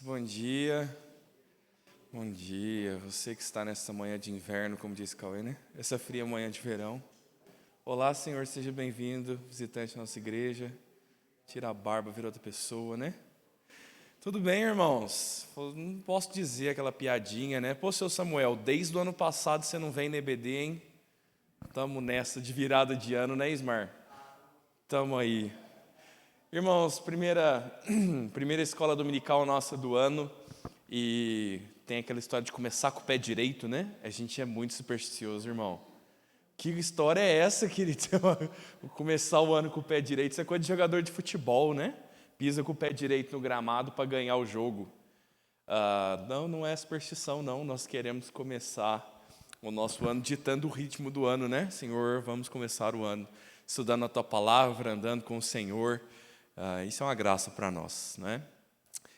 Bom dia. Bom dia. Você que está nessa manhã de inverno, como disse Cauê, né? Essa fria manhã de verão. Olá, Senhor, seja bem-vindo, visitante da nossa igreja. Tira a barba, vira outra pessoa, né? Tudo bem, irmãos? Não posso dizer aquela piadinha, né? Pô, seu Samuel, desde o ano passado você não vem na EBD, hein? Tamo nessa de virada de ano, né, Ismar? Tamo aí. Irmãos, primeira escola dominical nossa do ano, e tem aquela história de começar com o pé direito, né? A gente é muito supersticioso, irmão. Que história é essa, querido? Começar o ano com o pé direito, isso é coisa de jogador de futebol, né? Pisa com o pé direito no gramado para ganhar o jogo. Não é superstição, não. Nós queremos começar o nosso ano ditando o ritmo do ano, né? Senhor, vamos começar o ano estudando a Tua Palavra, andando com o Senhor. Isso é uma graça para nós, né?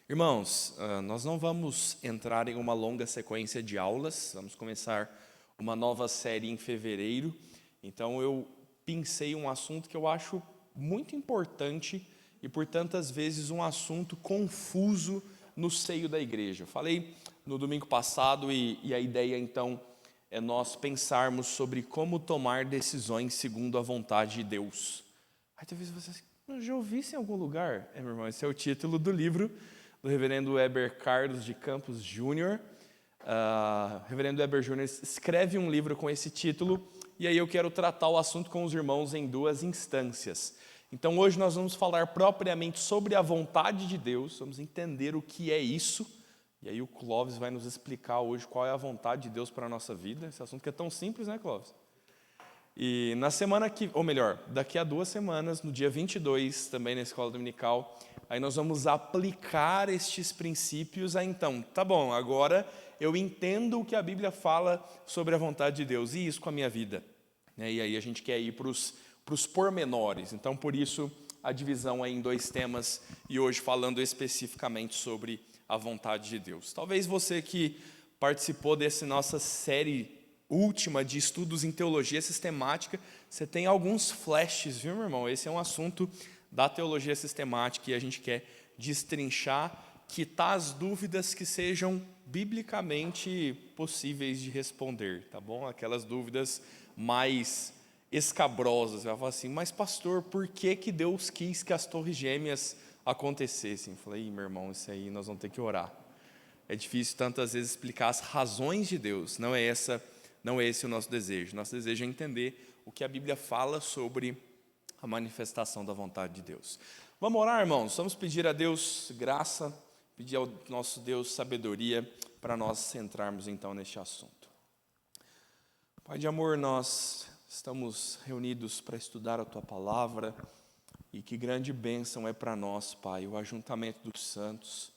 Irmãos, nós não vamos entrar em uma longa sequência de aulas, vamos começar uma nova série em fevereiro. Então eu pensei um assunto que eu acho muito importante e por tantas vezes um assunto confuso no seio da igreja. Eu falei no domingo passado e a ideia então é nós pensarmos sobre como tomar decisões segundo a vontade de Deus. Aí talvez você eu já ouvi isso em algum lugar. Meu irmão, esse é o título do livro do reverendo Heber Carlos de Campos Júnior. Reverendo Heber Júnior escreve um livro com esse título, e aí eu quero tratar o assunto com os irmãos em duas instâncias. Então hoje nós vamos falar propriamente sobre a vontade de Deus, vamos entender o que é isso, e aí o Clóvis vai nos explicar hoje qual é a vontade de Deus para a nossa vida. Esse assunto que é tão simples, né, Clóvis? E na semana que, ou melhor, daqui a 2 semanas, no dia 22, também na escola dominical, aí nós vamos aplicar estes princípios então, tá bom, agora eu entendo o que a Bíblia fala sobre a vontade de Deus, e isso com a minha vida. E aí a gente quer ir para os pormenores, então por isso a divisão é em 2 temas, e hoje falando especificamente sobre a vontade de Deus. Talvez você que participou dessa nossa série última de estudos em teologia sistemática, você tem alguns flashes, viu, meu irmão? Esse é um assunto da teologia sistemática e a gente quer destrinchar, quitar as dúvidas que sejam biblicamente possíveis de responder, tá bom? Aquelas dúvidas mais escabrosas. Você vai falar assim, mas pastor, por que Deus quis que as torres gêmeas acontecessem? Eu falei, meu irmão, isso aí nós vamos ter que orar. É difícil tantas vezes explicar as razões de Deus, não é esse o nosso desejo. Nosso desejo é entender o que a Bíblia fala sobre a manifestação da vontade de Deus. Vamos orar, irmãos? Vamos pedir a Deus graça, pedir ao nosso Deus sabedoria para nós centrarmos então neste assunto. Pai de amor, nós estamos reunidos para estudar a Tua Palavra e que grande bênção é para nós, Pai, o ajuntamento dos santos,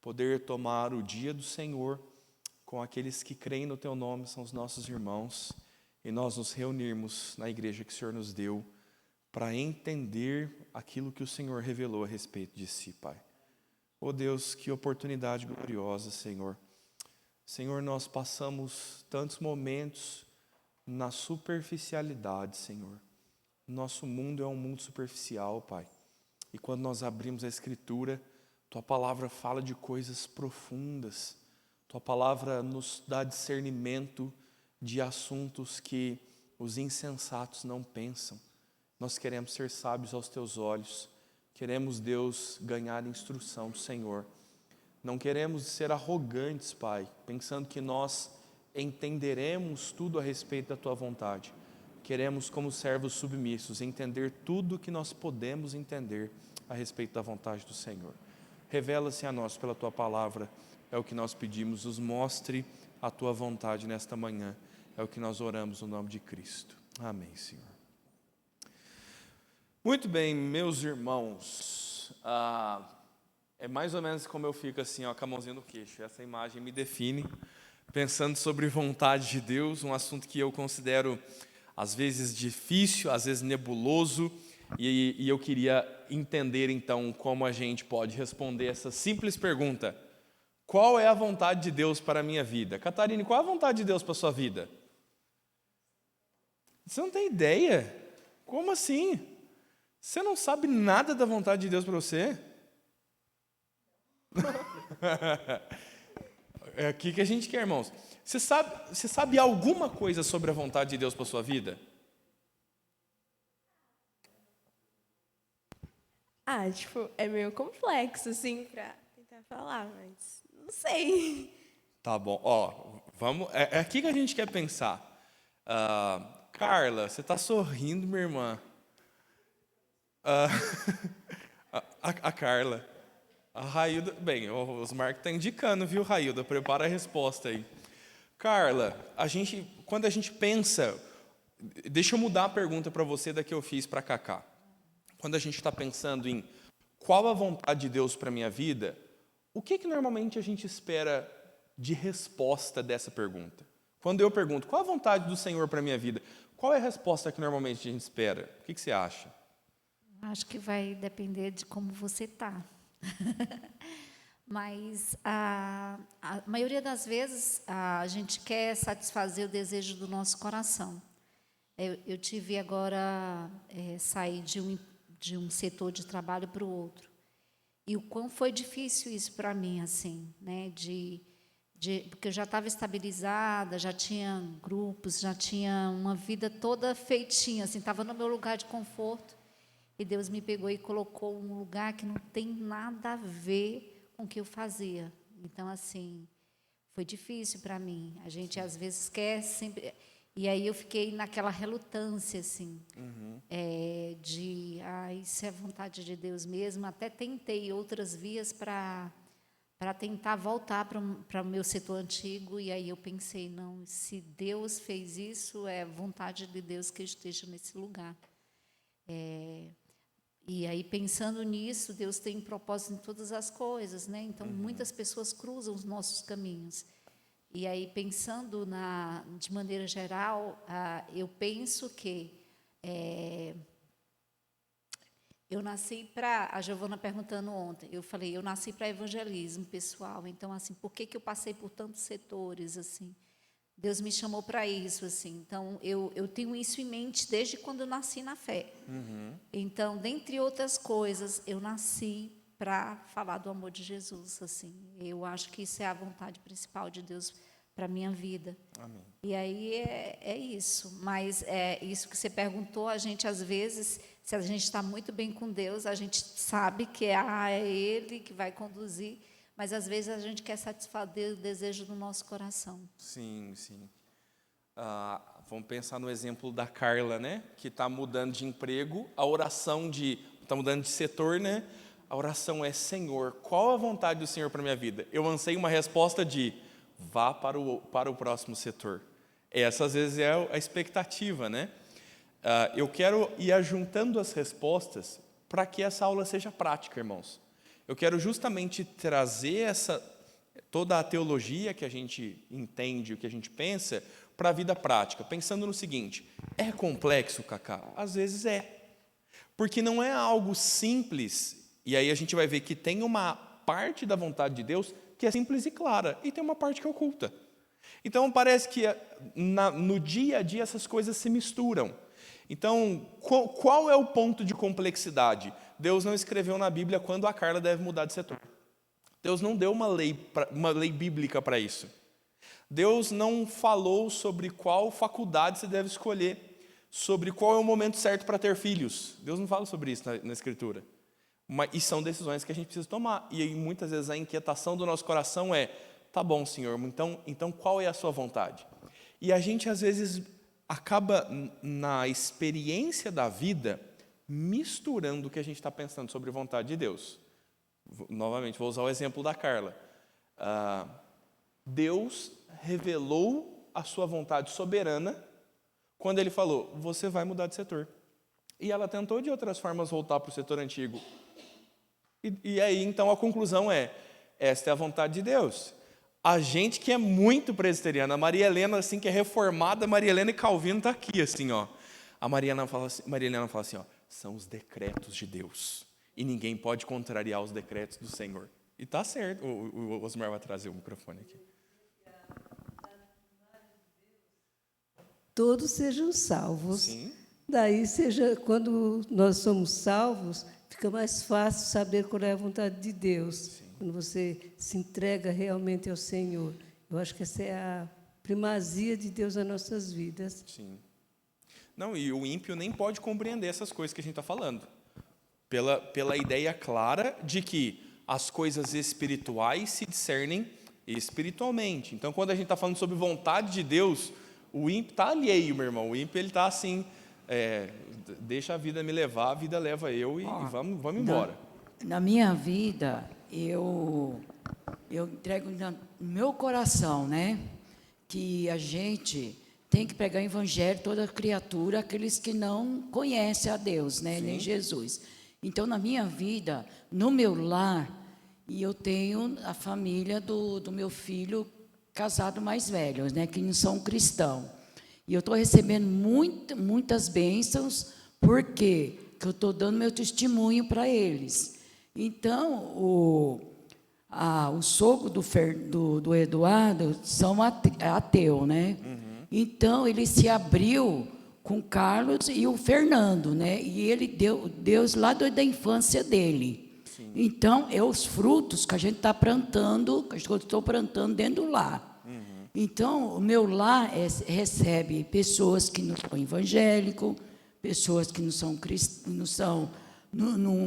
poder tomar o dia do Senhor com aqueles que creem no Teu nome, são os nossos irmãos, e nós nos reunirmos na igreja que o Senhor nos deu para entender aquilo que o Senhor revelou a respeito de si, Pai. Oh Deus, que oportunidade gloriosa, Senhor. Senhor, nós passamos tantos momentos na superficialidade, Senhor. Nosso mundo é um mundo superficial, Pai. E quando nós abrimos a Escritura, Tua Palavra fala de coisas profundas. Tua Palavra nos dá discernimento de assuntos que os insensatos não pensam. Nós queremos ser sábios aos Teus olhos. Queremos, Deus, ganhar instrução do Senhor. Não queremos ser arrogantes, Pai, pensando que nós entenderemos tudo a respeito da Tua vontade. Queremos, como servos submissos, entender tudo o que nós podemos entender a respeito da vontade do Senhor. Revela-se a nós pela Tua Palavra. É o que nós pedimos, nos mostre a Tua vontade nesta manhã. É o que nós oramos no nome de Cristo. Amém, Senhor. Muito bem, meus irmãos. É mais ou menos como eu fico assim, ó, com a mãozinha no queixo. Essa imagem me define, pensando sobre vontade de Deus, um assunto que eu considero, às vezes, difícil, às vezes nebuloso, e eu queria entender, então, como a gente pode responder essa simples pergunta. Qual é a vontade de Deus para a minha vida? Catarine, qual é a vontade de Deus para a sua vida? Você não tem ideia? Como assim? Você não sabe nada da vontade de Deus para você? É aqui que a gente quer, irmãos. Você sabe alguma coisa sobre a vontade de Deus para sua vida? Tipo, é meio complexo, assim, pra tentar falar, mas não sei. Tá bom. Ó, vamos. É aqui que a gente quer pensar. Carla, você está sorrindo, minha irmã. A Carla. A Railda. Bem, o Osmar que está indicando, viu, Railda? Prepara a resposta aí. Carla, quando a gente pensa. Deixa eu mudar a pergunta para você da que eu fiz para a Cacá. Quando a gente está pensando em qual a vontade de Deus para a minha vida, o que normalmente a gente espera de resposta dessa pergunta? Quando eu pergunto, qual a vontade do Senhor para a minha vida? Qual é a resposta que normalmente a gente espera? O que você acha? Acho que vai depender de como você está. Mas a maioria das vezes a gente quer satisfazer o desejo do nosso coração. Eu tive agora sair de um setor de trabalho para o outro. E o quão foi difícil isso para mim, assim, né? Porque eu já estava estabilizada, já tinha grupos, já tinha uma vida toda feitinha, assim, estava no meu lugar de conforto. E Deus me pegou e colocou um lugar que não tem nada a ver com o que eu fazia. Então, assim, foi difícil para mim. A gente, às vezes, quer sempre... E aí eu fiquei naquela relutância, assim, isso é a vontade de Deus mesmo. Até tentei outras vias para tentar voltar para o meu setor antigo, e aí eu pensei, não, se Deus fez isso, é vontade de Deus que eu esteja nesse lugar. E aí, pensando nisso, Deus tem propósito em todas as coisas, né? Então, muitas pessoas cruzam os nossos caminhos. E aí, pensando de maneira geral, eu penso que eu nasci para... A Giovana perguntando ontem, eu falei, eu nasci para evangelismo pessoal. Então, assim, por que eu passei por tantos setores, assim? Deus me chamou para isso, assim. Então, eu tenho isso em mente desde quando eu nasci na fé. Então, dentre outras coisas, eu nasci para falar do amor de Jesus, assim. Eu acho que isso é a vontade principal de Deus para a minha vida. Amém. E aí é isso. Mas é isso que você perguntou, a gente, às vezes, se a gente está muito bem com Deus, a gente sabe que é Ele que vai conduzir, mas, às vezes, a gente quer satisfazer o desejo do nosso coração. Sim, sim. Vamos pensar no exemplo da Carla, né? Que está mudando de emprego, está mudando de setor, né? A oração é, Senhor, qual a vontade do Senhor para a minha vida? Eu anseio uma resposta de, vá para o próximo setor. Essa, às vezes, é a expectativa, né? Eu quero ir ajuntando as respostas para que essa aula seja prática, irmãos. Eu quero justamente trazer toda a teologia que a gente entende, o que a gente pensa, para a vida prática, pensando no seguinte, é complexo, Cacá? Às vezes é, porque não é algo simples, e aí a gente vai ver que tem uma parte da vontade de Deus que é simples e clara, e tem uma parte que é oculta. Então, parece que no dia a dia essas coisas se misturam. Então, qual é o ponto de complexidade? Deus não escreveu na Bíblia quando a Carla deve mudar de setor. Deus não deu uma lei bíblica para isso. Deus não falou sobre qual faculdade você deve escolher, sobre qual é o momento certo para ter filhos. Deus não fala sobre isso na Escritura. E são decisões que a gente precisa tomar. E aí, muitas vezes a inquietação do nosso coração é, tá bom, Senhor, então qual é a sua vontade? E a gente, às vezes, acaba, na experiência da vida, misturando o que a gente está pensando sobre a vontade de Deus. Novamente, vou usar o exemplo da Carla. Deus revelou a sua vontade soberana quando Ele falou, você vai mudar de setor. E ela tentou, de outras formas, voltar para o setor antigo. E aí, então, a conclusão esta é a vontade de Deus. A gente que é muito presbiteriana, a Maria Helena, assim, que é reformada, Maria Helena e Calvino está aqui, assim, ó. A Maria Helena fala assim, ó, são os decretos de Deus. E ninguém pode contrariar os decretos do Senhor. E está certo. O Osmar vai trazer o microfone aqui. Todos sejam salvos. Sim. Daí, quando nós somos salvos, fica mais fácil saber qual é a vontade de Deus. Sim. quando você se entrega realmente ao Senhor. Eu acho que essa é a primazia de Deus nas nossas vidas. Sim. Não, e o ímpio nem pode compreender essas coisas que a gente está falando. Pela ideia clara de que as coisas espirituais se discernem espiritualmente. Então, quando a gente está falando sobre vontade de Deus, o ímpio está alheio, meu irmão. O ímpio ele está assim, deixa a vida me levar, a vida leva eu e vamos embora. Na minha vida, eu entrego no meu coração, né, que a gente tem que pregar o evangelho toda criatura, aqueles que não conhecem a Deus, né, nem Jesus. Então, na minha vida, no meu lar, e eu tenho a família do meu filho casado mais velho, né, que não são cristãos. E eu estou recebendo muitas bênçãos, porque eu estou dando meu testemunho para eles. Então, o sogro do Eduardo são ateu, né? Então, ele se abriu com o Carlos e o Fernando, né? E ele deu Deus lá da infância dele. Sim. Então, é os frutos que a gente está plantando, que eu estou plantando dentro do lar. Então, o meu lar recebe pessoas que não são evangélicos, pessoas que não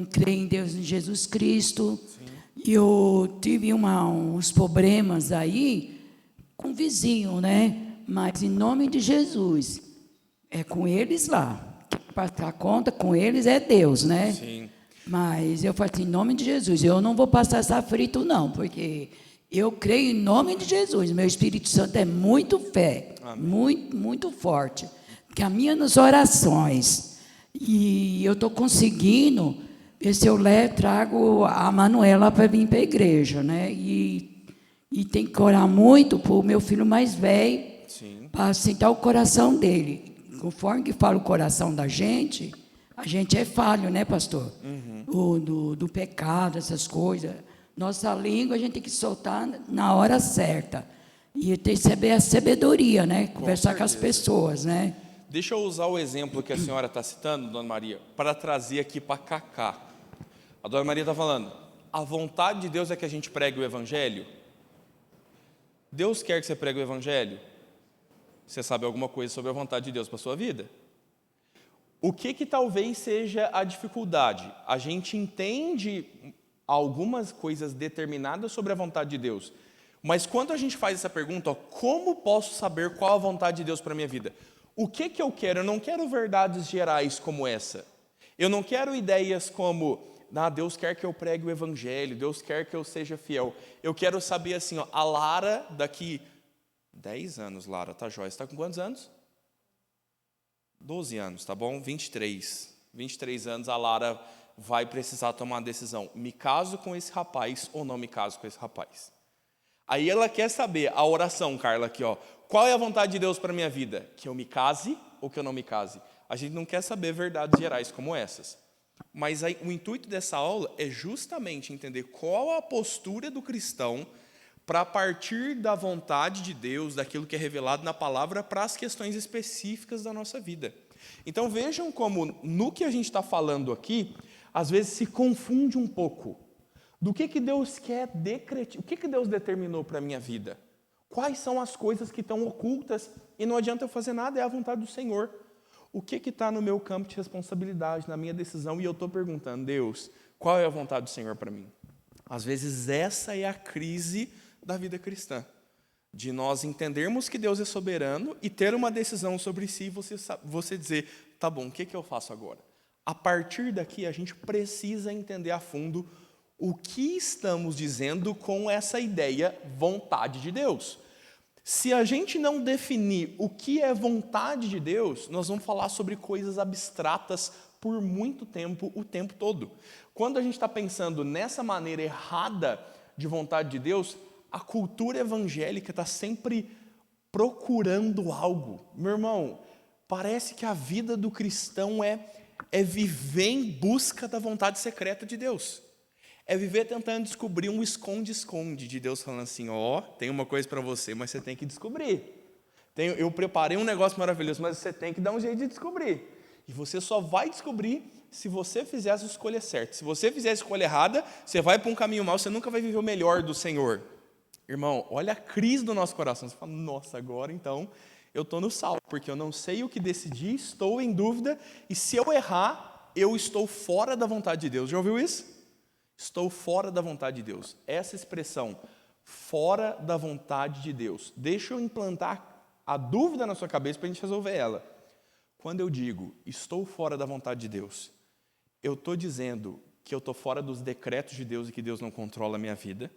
creem em Deus, em Jesus Cristo. Sim. E eu tive uns problemas aí com o vizinho, né? Mas, em nome de Jesus, é com eles lá. Quem passar conta com eles é Deus, né? Sim. Mas eu falei assim, em nome de Jesus, eu não vou passar essa frito, não, porque eu creio em nome de Jesus. Meu Espírito Santo é muito fé, muito forte. Que a minha nas orações. E eu estou conseguindo ver se eu trago a Manuela para vir para a igreja, né? E tem que orar muito para o meu filho mais velho, para sentar o coração dele. Conforme que fala o coração da gente, a gente é falho, né, pastor? Do pecado, essas coisas. Nossa língua a gente tem que soltar na hora certa. E tem que saber a sabedoria, né? Conversar com as pessoas, né? Deixa eu usar o exemplo que a senhora está citando, dona Maria, para trazer aqui para Cacá. A dona Maria está falando, a vontade de Deus é que a gente pregue o evangelho? Deus quer que você pregue o evangelho? Você sabe alguma coisa sobre a vontade de Deus para a sua vida? O que talvez seja a dificuldade? A gente entende algumas coisas determinadas sobre a vontade de Deus, mas quando a gente faz essa pergunta, como posso saber qual a vontade de Deus para a minha vida? O que eu quero? Eu não quero verdades gerais como essa. Eu não quero ideias como, Deus quer que eu pregue o evangelho, Deus quer que eu seja fiel. Eu quero saber assim, a Lara daqui 10 anos, Lara, tá jóia? Você está com quantos anos? 12 anos, tá bom? 23 anos, a Lara vai precisar tomar uma decisão. Me caso com esse rapaz ou não me caso com esse rapaz? Aí ela quer saber, a oração, Carla, aqui, qual é a vontade de Deus para a minha vida? Que eu me case ou que eu não me case? A gente não quer saber verdades gerais como essas. Mas aí, o intuito dessa aula é justamente entender qual a postura do cristão para partir da vontade de Deus, daquilo que é revelado na palavra, para as questões específicas da nossa vida. Então vejam como, no que a gente está falando aqui, às vezes se confunde um pouco do que Deus quer decretar, o que Deus determinou para a minha vida. Quais são as coisas que estão ocultas e não adianta eu fazer nada, é a vontade do Senhor. O que está no meu campo de responsabilidade, na minha decisão, e eu estou perguntando, Deus, qual é a vontade do Senhor para mim? Às vezes essa é a crise da vida cristã, de nós entendermos que Deus é soberano e ter uma decisão sobre si e você dizer, tá bom, o que eu faço agora? A partir daqui a gente precisa entender a fundo o que estamos dizendo com essa ideia vontade de Deus. Se a gente não definir o que é vontade de Deus, nós vamos falar sobre coisas abstratas por muito tempo, o tempo todo. Quando a gente está pensando nessa maneira errada de vontade de Deus, a cultura evangélica está sempre procurando algo. Meu irmão, parece que a vida do cristão é viver em busca da vontade secreta de Deus. É viver tentando descobrir um esconde-esconde de Deus falando assim, tem uma coisa para você, mas você tem que descobrir. Eu preparei um negócio maravilhoso, mas você tem que dar um jeito de descobrir. E você só vai descobrir se você fizer as escolhas certas. Se você fizer a escolha errada, você vai para um caminho mau, você nunca vai viver o melhor do Senhor. Irmão, olha a crise do nosso coração. Você fala, nossa, agora então eu estou no salvo, porque eu não sei o que decidir, estou em dúvida, e se eu errar, eu estou fora da vontade de Deus. Já ouviu isso? Estou fora da vontade de Deus. Essa expressão, fora da vontade de Deus. Deixa eu implantar a dúvida na sua cabeça para a gente resolver ela. Quando eu digo, estou fora da vontade de Deus, eu estou dizendo que eu estou fora dos decretos de Deus e que Deus não controla a minha vida?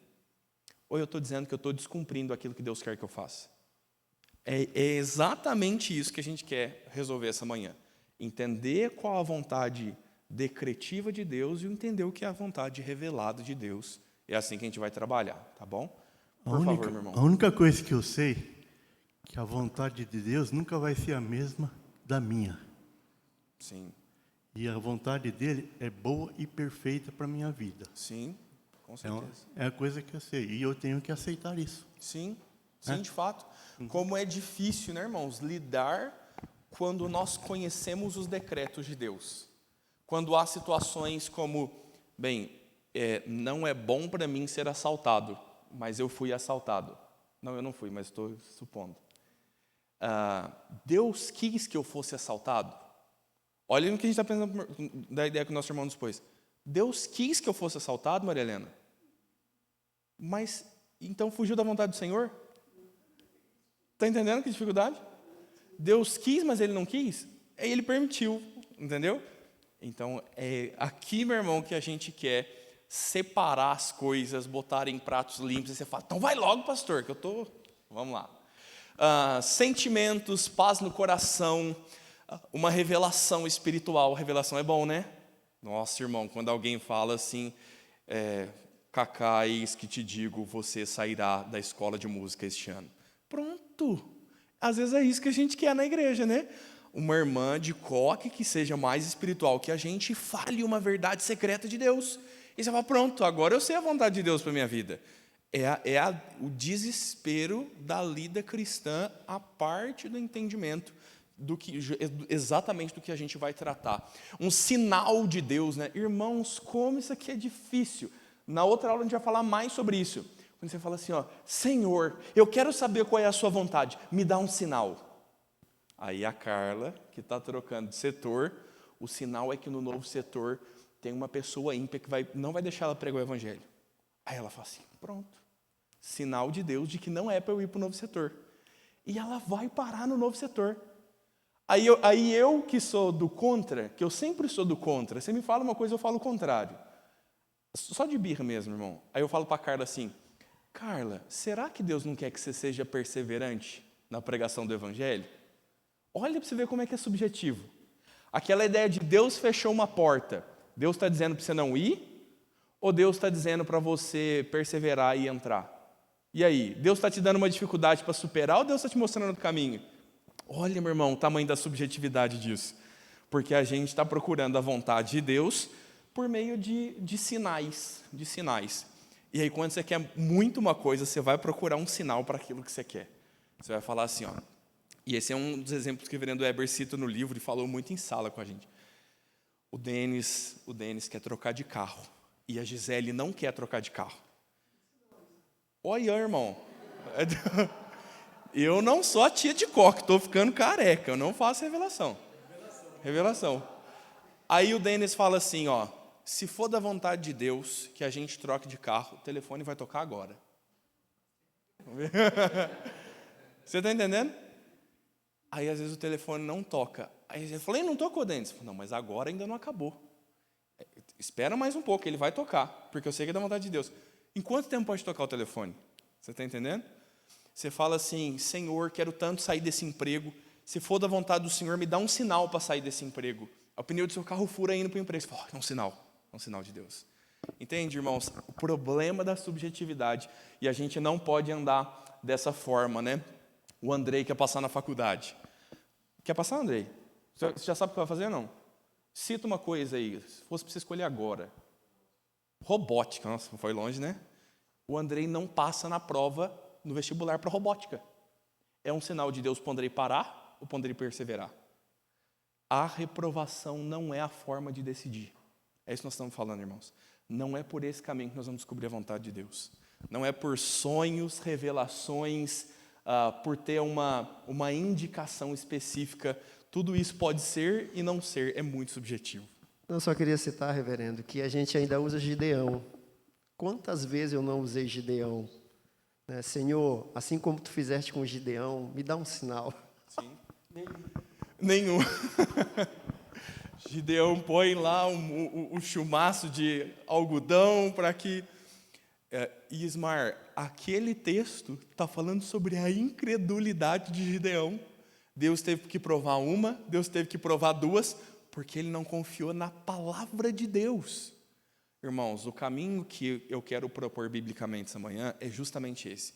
Ou eu estou dizendo que eu estou descumprindo aquilo que Deus quer que eu faça? É exatamente isso que a gente quer resolver essa manhã. Entender qual a vontade decretiva de Deus e entender o que é a vontade revelada de Deus. É assim que a gente vai trabalhar, tá bom? Por favor, meu irmão. A única coisa que eu sei é que a vontade de Deus nunca vai ser a mesma da minha. Sim. E a vontade dele é boa e perfeita para a minha vida. Sim, com certeza. É a coisa que eu sei. E eu tenho que aceitar isso. Sim, sim, de fato. Como é difícil, né, irmãos, lidar quando nós conhecemos os decretos de Deus. Quando há situações como, não é bom para mim ser assaltado, mas eu fui assaltado. Não, eu não fui, mas estou supondo. Deus quis que eu fosse assaltado. Olha no que a gente está pensando da ideia que o nosso irmão nos pôs. Deus quis que eu fosse assaltado, Maria Helena? Mas, então fugiu da vontade do Senhor? Está entendendo que dificuldade? Deus quis, mas Ele não quis? Aí Ele permitiu, entendeu? Então, é aqui, meu irmão, que a gente quer separar as coisas, botar em pratos limpos, e você fala, então vai logo, pastor, que eu estou... Vamos lá. Sentimentos, paz no coração, uma revelação espiritual. Revelação é bom, né? Nossa, irmão, quando alguém fala assim, Cacá, eis que te digo, você sairá da escola de música este ano. Pronto. Às vezes é isso que a gente quer na igreja, né? Uma irmã de coque que seja mais espiritual que a gente, fale uma verdade secreta de Deus. E você fala, pronto, agora eu sei a vontade de Deus para a minha vida. O desespero da lida cristã, a parte do entendimento exatamente do que a gente vai tratar. Um sinal de Deus, né? Irmãos, como isso aqui é difícil. Na outra aula a gente vai falar mais sobre isso. Quando você fala assim, Senhor, eu quero saber qual é a sua vontade, me dá um sinal. Aí a Carla, que está trocando de setor, o sinal é que no novo setor tem uma pessoa ímpia que não vai deixar ela pregar o evangelho. Aí ela fala assim, pronto. Sinal de Deus de que não é para eu ir para o novo setor. E ela vai parar no novo setor. Aí eu que sou do contra, que eu sempre sou do contra, você me fala uma coisa, eu falo o contrário. Só de birra mesmo, irmão. Aí eu falo para a Carla assim, Carla, será que Deus não quer que você seja perseverante na pregação do evangelho? Olha para você ver como é que é subjetivo. Aquela ideia de Deus fechou uma porta, Deus está dizendo para você não ir? Ou Deus está dizendo para você perseverar e entrar? E aí, Deus está te dando uma dificuldade para superar ou Deus está te mostrando o caminho? Olha, meu irmão, o tamanho da subjetividade disso. Porque a gente está procurando a vontade de Deus por meio de sinais. E aí, quando você quer muito uma coisa, você vai procurar um sinal para aquilo que você quer. Você vai falar assim, E esse é um dos exemplos que o reverendo Weber cita no livro e falou muito em sala com a gente. O Denis quer trocar de carro. E a Gisele não quer trocar de carro. Olha, irmão. Eu não sou a tia de coque, estou ficando careca. Eu não faço revelação. Aí o Denis fala assim, se for da vontade de Deus que a gente troque de carro, o telefone vai tocar agora. Você está entendendo? Aí às vezes o telefone não toca. Aí ele falou, não tocou, Denis? Não, mas agora ainda não acabou. Espera mais um pouco, ele vai tocar, porque eu sei que é da vontade de Deus. Em quanto tempo pode tocar o telefone? Você está entendendo? Você fala assim, Senhor, quero tanto sair desse emprego. Se for da vontade do Senhor, me dá um sinal para sair desse emprego. O pneu do seu carro fura indo para o emprego. Você fala, é um sinal de Deus. Entende, irmãos? O problema da subjetividade. E a gente não pode andar dessa forma, né? O Andrei quer passar na faculdade. Quer passar, Andrei? Você já sabe o que vai fazer, não? Cita uma coisa aí, se fosse para você escolher agora. Robótica, nossa, foi longe, né? O Andrei não passa na prova no vestibular para robótica. É um sinal de Deus para o Andrei parar ou para o Andrei perseverar? a reprovação não é a forma de decidir. É isso que nós estamos falando, irmãos. Não é por esse caminho que nós vamos descobrir a vontade de Deus. Não é por sonhos, revelações, por ter uma indicação específica. Tudo isso pode ser e não ser, é muito subjetivo. Eu só queria citar, reverendo, que a gente ainda usa Gideão. Quantas vezes eu não usei Gideão? Né? Senhor, assim como tu fizeste com Gideão, me dá um sinal. Sim. Nenhum. Gideão põe lá um chumaço de algodão para que... Ismar, aquele texto está falando sobre a incredulidade de Gideão. Deus teve que provar uma, Deus teve que provar duas, porque ele não confiou na palavra de Deus. Irmãos, o caminho que eu quero propor biblicamente essa manhã é justamente esse.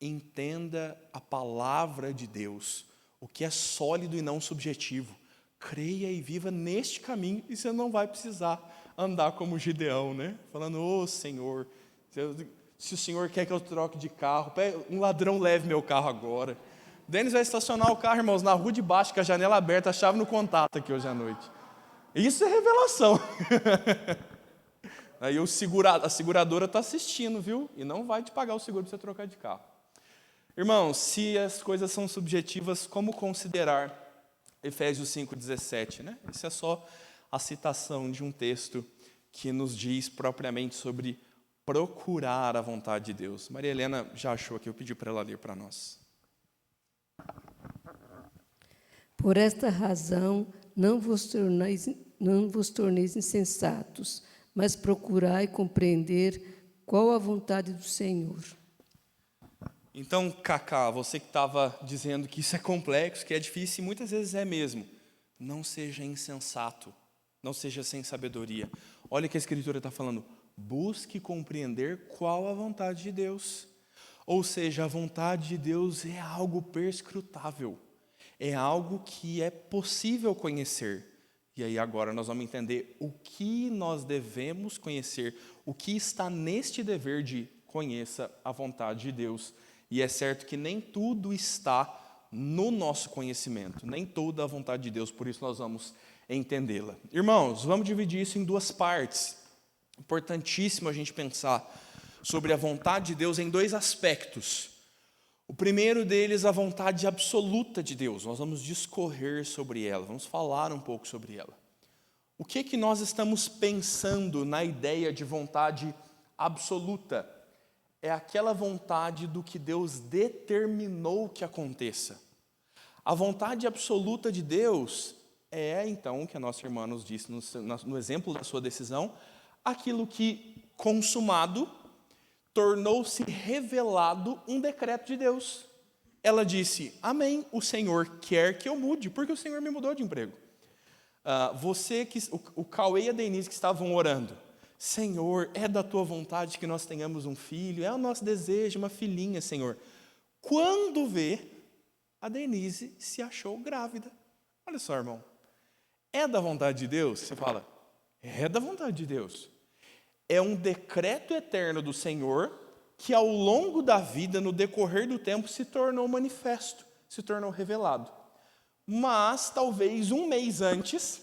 Entenda a palavra de Deus, o que é sólido e não subjetivo. Creia e viva neste caminho e você não vai precisar andar como Gideão, né? Falando, ô Senhor, se o Senhor quer que eu troque de carro, um ladrão leve meu carro agora. Denis vai estacionar o carro, irmãos, na rua de baixo, com a janela aberta, a chave no contato aqui hoje à noite. Isso é revelação. Aí a seguradora está assistindo, viu? E não vai te pagar o seguro para você trocar de carro. Irmãos, se as coisas são subjetivas, como considerar Efésios 5,17? Né? Essa é só a citação de um texto que nos diz propriamente sobre procurar a vontade de Deus. Maria Helena já achou aqui, eu pedi para ela ler para nós. Por esta razão, não vos torneis insensatos, mas procurai compreender qual a vontade do Senhor. Então, Cacá, você que estava dizendo que isso é complexo, que é difícil, e muitas vezes é mesmo. Não seja insensato, não seja sem sabedoria. Olha o que a Escritura está falando. Busque compreender qual a vontade de Deus. Ou seja, a vontade de Deus é algo perscrutável. É algo que é possível conhecer. E aí agora nós vamos entender o que nós devemos conhecer, o que está neste dever de conheça a vontade de Deus. E é certo que nem tudo está no nosso conhecimento, nem toda a vontade de Deus, por isso nós vamos entendê-la. Irmãos, vamos dividir isso em duas partes. Importantíssimo a gente pensar sobre a vontade de Deus em dois aspectos. O primeiro deles, a vontade absoluta de Deus. Nós vamos discorrer sobre ela, vamos falar um pouco sobre ela. O que nós estamos pensando na ideia de vontade absoluta? É aquela vontade do que Deus determinou que aconteça. A vontade absoluta de Deus é, então, o que a nossa irmã nos disse no exemplo da sua decisão, aquilo que, consumado, tornou-se revelado um decreto de Deus. Ela disse, amém, o Senhor quer que eu mude, porque o Senhor me mudou de emprego. O Cauê e a Denise que estavam orando, Senhor, é da tua vontade que nós tenhamos um filho, é o nosso desejo, uma filhinha, Senhor. Quando vê, a Denise se achou grávida. Olha só, irmão, é da vontade de Deus? Você fala, é da vontade de Deus. É um decreto eterno do Senhor que ao longo da vida, no decorrer do tempo, se tornou manifesto, se tornou revelado. Mas, talvez um mês antes,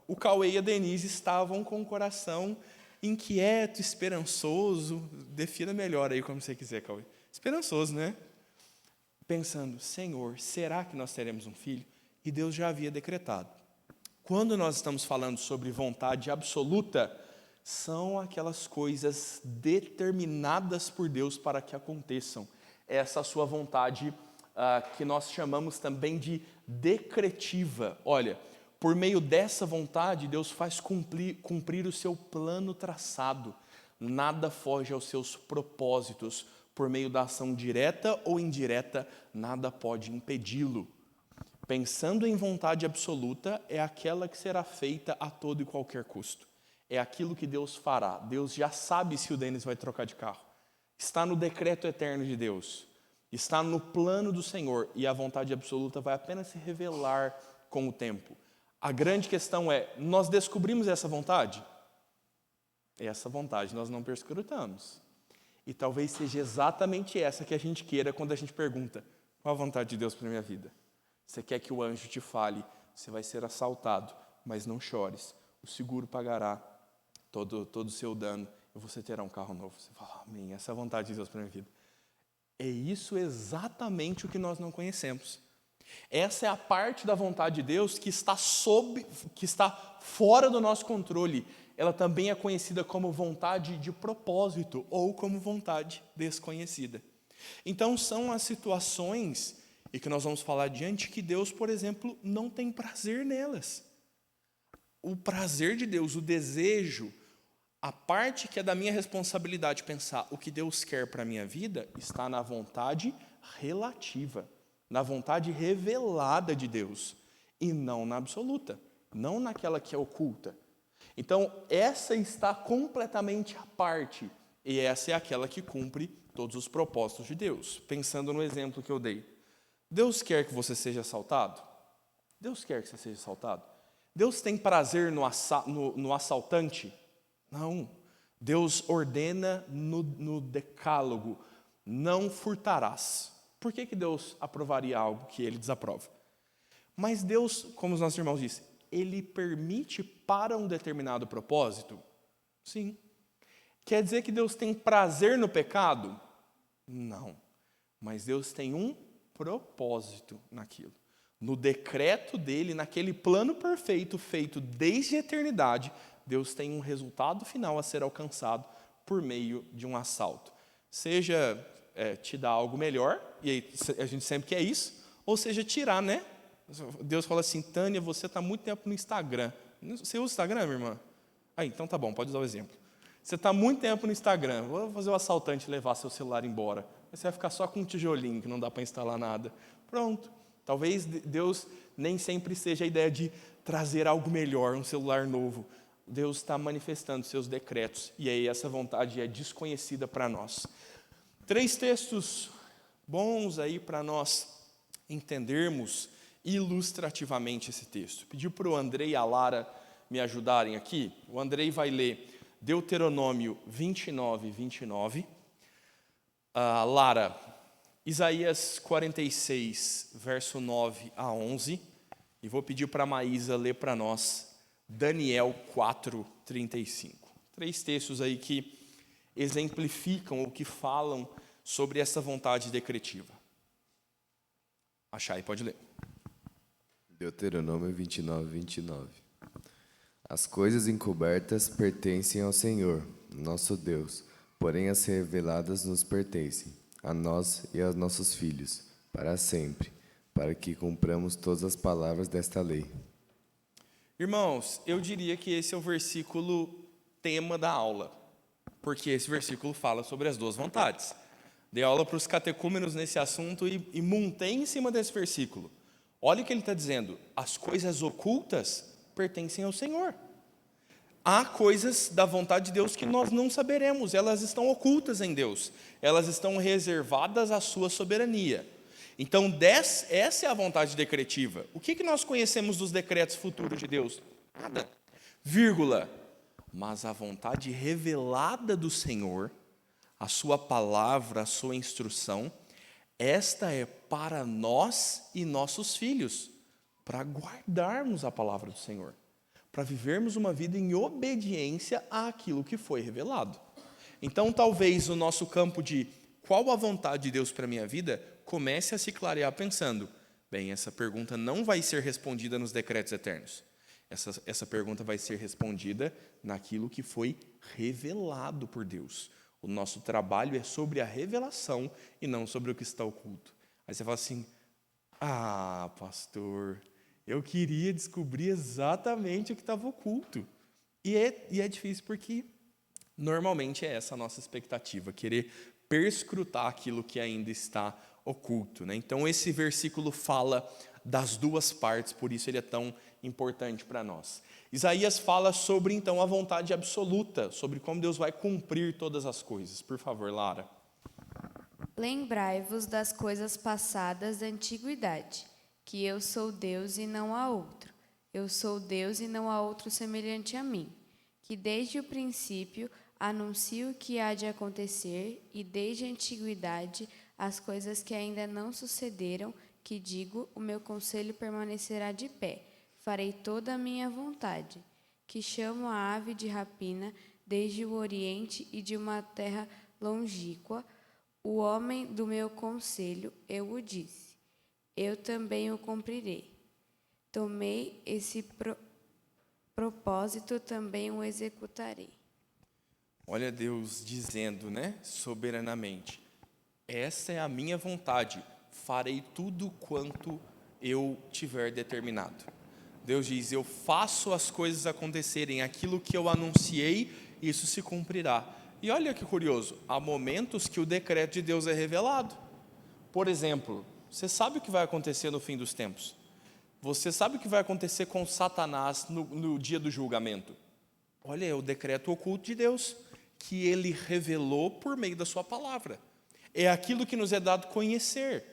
o Cauê e a Denise estavam com o coração inquieto, esperançoso, defina melhor aí como você quiser, Cauê. Esperançoso, né? Pensando, Senhor, será que nós teremos um filho? E Deus já havia decretado. Quando nós estamos falando sobre vontade absoluta, são aquelas coisas determinadas por Deus para que aconteçam. Essa sua vontade que nós chamamos também de decretiva. Olha, por meio dessa vontade, Deus faz cumprir o seu plano traçado. Nada foge aos seus propósitos. Por meio da ação direta ou indireta, nada pode impedi-lo. Pensando em vontade absoluta, é aquela que será feita a todo e qualquer custo. É aquilo que Deus fará. Deus já sabe se o Denis vai trocar de carro. Está no decreto eterno de Deus. Está no plano do Senhor. E a vontade absoluta vai apenas se revelar com o tempo. A grande questão é, nós descobrimos essa vontade? Essa vontade nós não perscrutamos. E talvez seja exatamente essa que a gente queira quando a gente pergunta, qual a vontade de Deus para a minha vida? Você quer que o anjo te fale você vai ser assaltado, mas não chores. O seguro pagará todo o seu dano e você terá um carro novo. Você fala, amém, essa é a vontade de Deus para a minha vida. É isso exatamente o que nós não conhecemos. Essa é a parte da vontade de Deus que está fora do nosso controle. Ela também é conhecida como vontade de propósito ou como vontade desconhecida. Então, são as situações, e que nós vamos falar adiante, que Deus, por exemplo, não tem prazer nelas. O prazer de Deus, o desejo, a parte que é da minha responsabilidade pensar o que Deus quer para a minha vida, está na vontade relativa, na vontade revelada de Deus, e não na absoluta, não naquela que é oculta. Então, essa está completamente à parte, e essa é aquela que cumpre todos os propósitos de Deus. Pensando no exemplo que eu dei. Deus quer que você seja assaltado? Deus quer que você seja assaltado? Deus tem prazer no assaltante? Não. Deus ordena no decálogo, não furtarás. Por que Deus aprovaria algo que ele desaprova? Mas Deus, como os nossos irmãos dizem, ele permite para um determinado propósito? Sim. Quer dizer que Deus tem prazer no pecado? Não. Mas Deus tem um propósito naquilo. No decreto dele, naquele plano perfeito feito desde a eternidade, Deus tem um resultado final a ser alcançado por meio de um assalto. Seja te dar algo melhor, e aí a gente sempre quer isso, ou seja, tirar, né? Deus fala assim, Tânia, você está muito tempo no Instagram. Você usa o Instagram, minha irmã? Então tá bom, pode usar o exemplo. Você está muito tempo no Instagram, vou fazer o assaltante levar seu celular embora. Você vai ficar só com um tijolinho, que não dá para instalar nada. Pronto. Talvez Deus nem sempre seja a ideia de trazer algo melhor, um celular novo. Deus está manifestando seus decretos, e aí essa vontade é desconhecida para nós. 3 textos bons aí para nós entendermos ilustrativamente esse texto. Pedi para o Andrei e a Lara me ajudarem aqui. O Andrei vai ler Deuteronômio 29. A Lara, Isaías 46, verso 9 a 11. E vou pedir para a Maísa ler para nós Daniel 4:35. 3 textos aí que exemplificam ou que falam sobre essa vontade decretiva. Achar aí, pode ler. Deuteronômio 29. As coisas encobertas pertencem ao Senhor, nosso Deus, porém as reveladas nos pertencem, a nós e aos nossos filhos, para sempre, para que cumpramos todas as palavras desta lei. Irmãos, eu diria que esse é o versículo tema da aula, porque esse versículo fala sobre as 2 vontades. Dei aula para os catecúmenos nesse assunto e montei em cima desse versículo. Olha o que ele está dizendo, as coisas ocultas pertencem ao Senhor. Há coisas da vontade de Deus que nós não saberemos, elas estão ocultas em Deus, elas estão reservadas à sua soberania. Então, essa é a vontade decretiva. O que nós conhecemos dos decretos futuros de Deus? Nada. Vírgula. Mas a vontade revelada do Senhor, a sua palavra, a sua instrução, esta é para nós e nossos filhos, para guardarmos a palavra do Senhor, para vivermos uma vida em obediência àquilo que foi revelado. Então, talvez o nosso campo de qual a vontade de Deus para a minha vida comece a se clarear pensando, bem, essa pergunta não vai ser respondida nos decretos eternos. Essa pergunta vai ser respondida naquilo que foi revelado por Deus. O nosso trabalho é sobre a revelação e não sobre o que está oculto. Aí você fala assim, pastor, eu queria descobrir exatamente o que estava oculto. E é difícil porque normalmente é essa a nossa expectativa, querer perscrutar aquilo que ainda está oculto, né? Então esse versículo fala das 2 partes, por isso ele é tão importante para nós. Isaías fala sobre então a vontade absoluta, sobre como Deus vai cumprir todas as coisas. Por favor, Lara. Lembrai-vos das coisas passadas da antiguidade, que eu sou Deus e não há outro. Eu sou Deus e não há outro semelhante a mim, que desde o princípio anuncio o que há de acontecer, e desde a antiguidade as coisas que ainda não sucederam, que digo, o meu conselho permanecerá de pé, farei toda a minha vontade, que chamo a ave de rapina desde o Oriente e de uma terra longínqua. O homem do meu conselho, eu o disse, eu também o cumprirei. Tomei esse propósito, também o executarei. Olha Deus dizendo, né, soberanamente, essa é a minha vontade, farei tudo quanto eu tiver determinado. Deus diz, eu faço as coisas acontecerem, aquilo que eu anunciei, isso se cumprirá. E olha que curioso, há momentos que o decreto de Deus é revelado. Por exemplo, você sabe o que vai acontecer no fim dos tempos? Você sabe o que vai acontecer com Satanás no dia do julgamento? Olha, é o decreto oculto de Deus, que Ele revelou por meio da sua palavra. É aquilo que nos é dado conhecer.